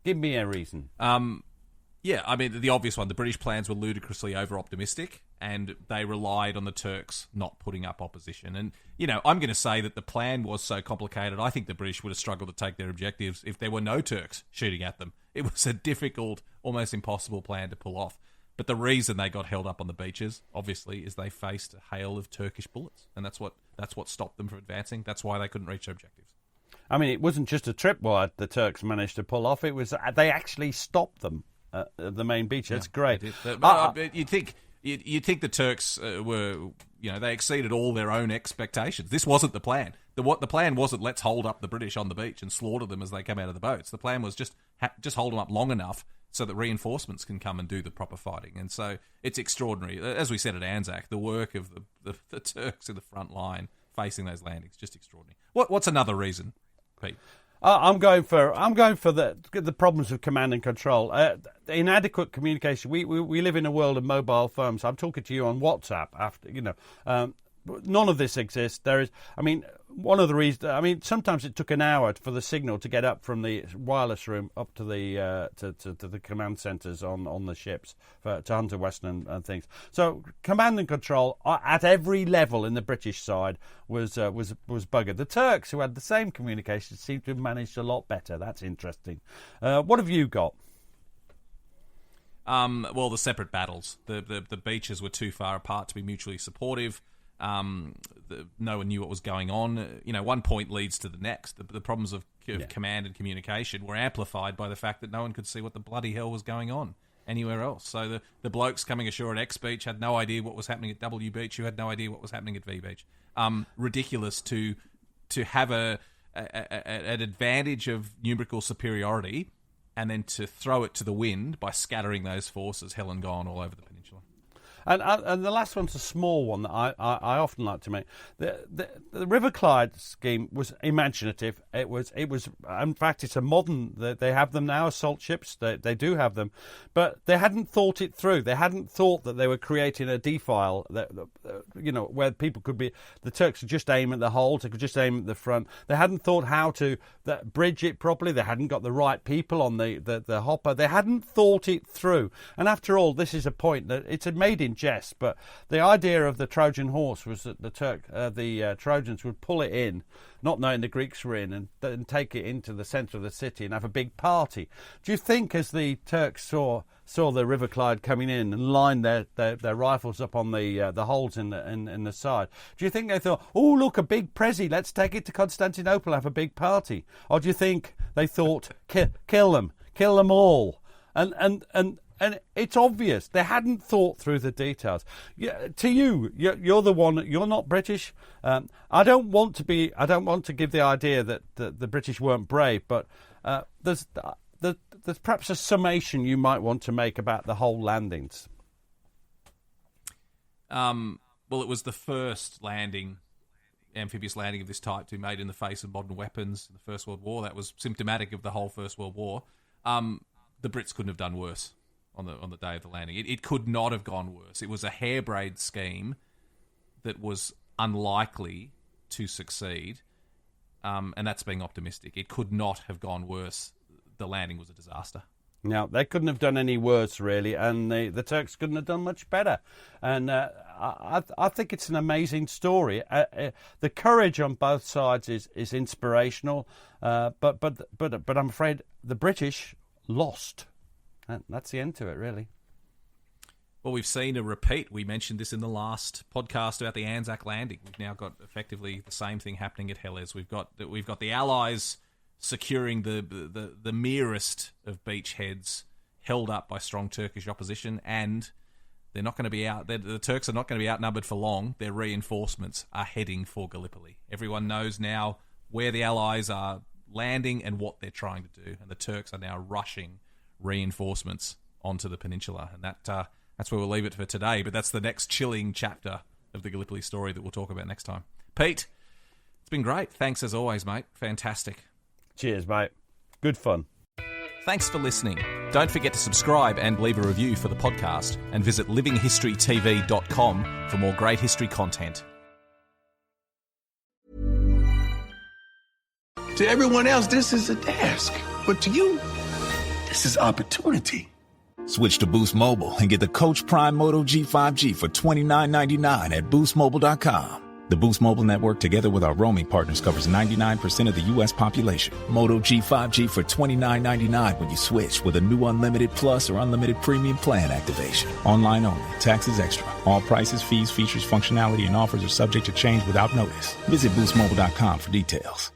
S8: Give me a reason.
S1: Yeah, I mean, the obvious one, the British plans were ludicrously over-optimistic, and they relied on the Turks not putting up opposition. And, I'm going to say that the plan was so complicated, I think the British would have struggled to take their objectives if there were no Turks shooting at them. It was a difficult, almost impossible plan to pull off. But the reason they got held up on the beaches, obviously, is they faced a hail of Turkish bullets, and that's what stopped them from advancing. That's why they couldn't reach their objectives.
S8: I mean, it wasn't just a tripwire the Turks managed to pull off. It was they actually stopped them at the main beach. That's great.
S1: You'd think the Turks were, they exceeded all their own expectations. This wasn't the plan. The plan wasn't let's hold up the British on the beach and slaughter them as they come out of the boats. The plan was just hold them up long enough so that reinforcements can come and do the proper fighting. And so it's extraordinary. As we said at Anzac, the work of the Turks in the front line facing those landings, just extraordinary. What's another reason, Pete?
S8: I'm going for the problems of command and control. Inadequate communication. We live in a world of mobile phones. I'm talking to you on WhatsApp. None of this exists. One of the reasons. Sometimes it took an hour for the signal to get up from the wireless room up to the to the command centres on the ships to Hunter Western and things. So command and control at every level in the British side was buggered. The Turks, who had the same communication, seemed to have managed a lot better. That's interesting. What have you got?
S1: Well, the separate battles. The beaches were too far apart to be mutually supportive. No one knew what was going on. One point leads to the next. The problems of command and communication were amplified by the fact that no one could see what the bloody hell was going on anywhere else. So the blokes coming ashore at X Beach had no idea what was happening at W Beach, who had no idea what was happening at V Beach. Ridiculous to have an advantage of numerical superiority and then to throw it to the wind by scattering those forces hell and gone all over the peninsula.
S8: And the last one's a small one that I often like to make. The River Clyde scheme was imaginative. It was. In fact, it's a modern. They have them now, assault ships. They do have them, but they hadn't thought it through. They hadn't thought that they were creating a defile that where people could be. The Turks could just aim at the holds. They could just aim at the front. They hadn't thought how to bridge it properly. They hadn't got the right people on the hopper. They hadn't thought it through. And after all, this is a point that it's made in jest, but the idea of the Trojan horse was that the Trojans would pull it in, not knowing the Greeks were in, and then take it into the centre of the city and have a big party. Do you think, as the Turks saw the River Clyde coming in and lined their rifles up on the holes in the side, do you think they thought, oh, look, a big Prezi, let's take it to Constantinople, have a big party? Or do you think they thought, kill them all? And it's obvious they hadn't thought through the details. To you're the one. You're not British. I don't want to give the idea that the British weren't brave, but there's perhaps a summation you might want to make about the whole landings.
S1: Well, it was the first amphibious landing of this type to be made in the face of modern weapons in the First World War. That was symptomatic of the whole First World War. The Brits couldn't have done worse on the day of the landing. It could not have gone worse. It was a harebrained scheme that was unlikely to succeed, and that's being optimistic. It could not have gone worse. The landing was a disaster.
S8: No, they couldn't have done any worse, really, and the Turks couldn't have done much better. And I think it's an amazing story. The courage on both sides is inspirational, but I'm afraid the British lost. And that's the end to it, really.
S1: Well, we've seen a repeat. We mentioned this in the last podcast about the Anzac landing. We've now got effectively the same thing happening at Helles. We've got the Allies securing the merest of beachheads, held up by strong Turkish opposition, and they're not going to be out. The Turks are not going to be outnumbered for long. Their reinforcements are heading for Gallipoli. Everyone knows now where the Allies are landing and what they're trying to do, and the Turks are now rushing reinforcements onto the peninsula, and that's where we'll leave it for today. But that's the next chilling chapter of the Gallipoli story that we'll talk about next time. Pete, it's been great. Thanks as always, mate. Fantastic.
S8: Cheers, mate. Good fun.
S1: Thanks for listening. Don't forget to subscribe and leave a review for the podcast, and visit livinghistorytv.com for more great history content.
S9: To everyone else, this is a task. But to you, this is opportunity.
S10: Switch to Boost Mobile and get the Coach Prime Moto G5G for $29.99 at boostmobile.com. The Boost Mobile network, together with our roaming partners, covers 99% of the U.S. population. Moto G5G for $29.99 when you switch with a new Unlimited Plus or Unlimited Premium plan activation. Online only. Taxes extra. All prices, fees, features, functionality, and offers are subject to change without notice. Visit boostmobile.com for details.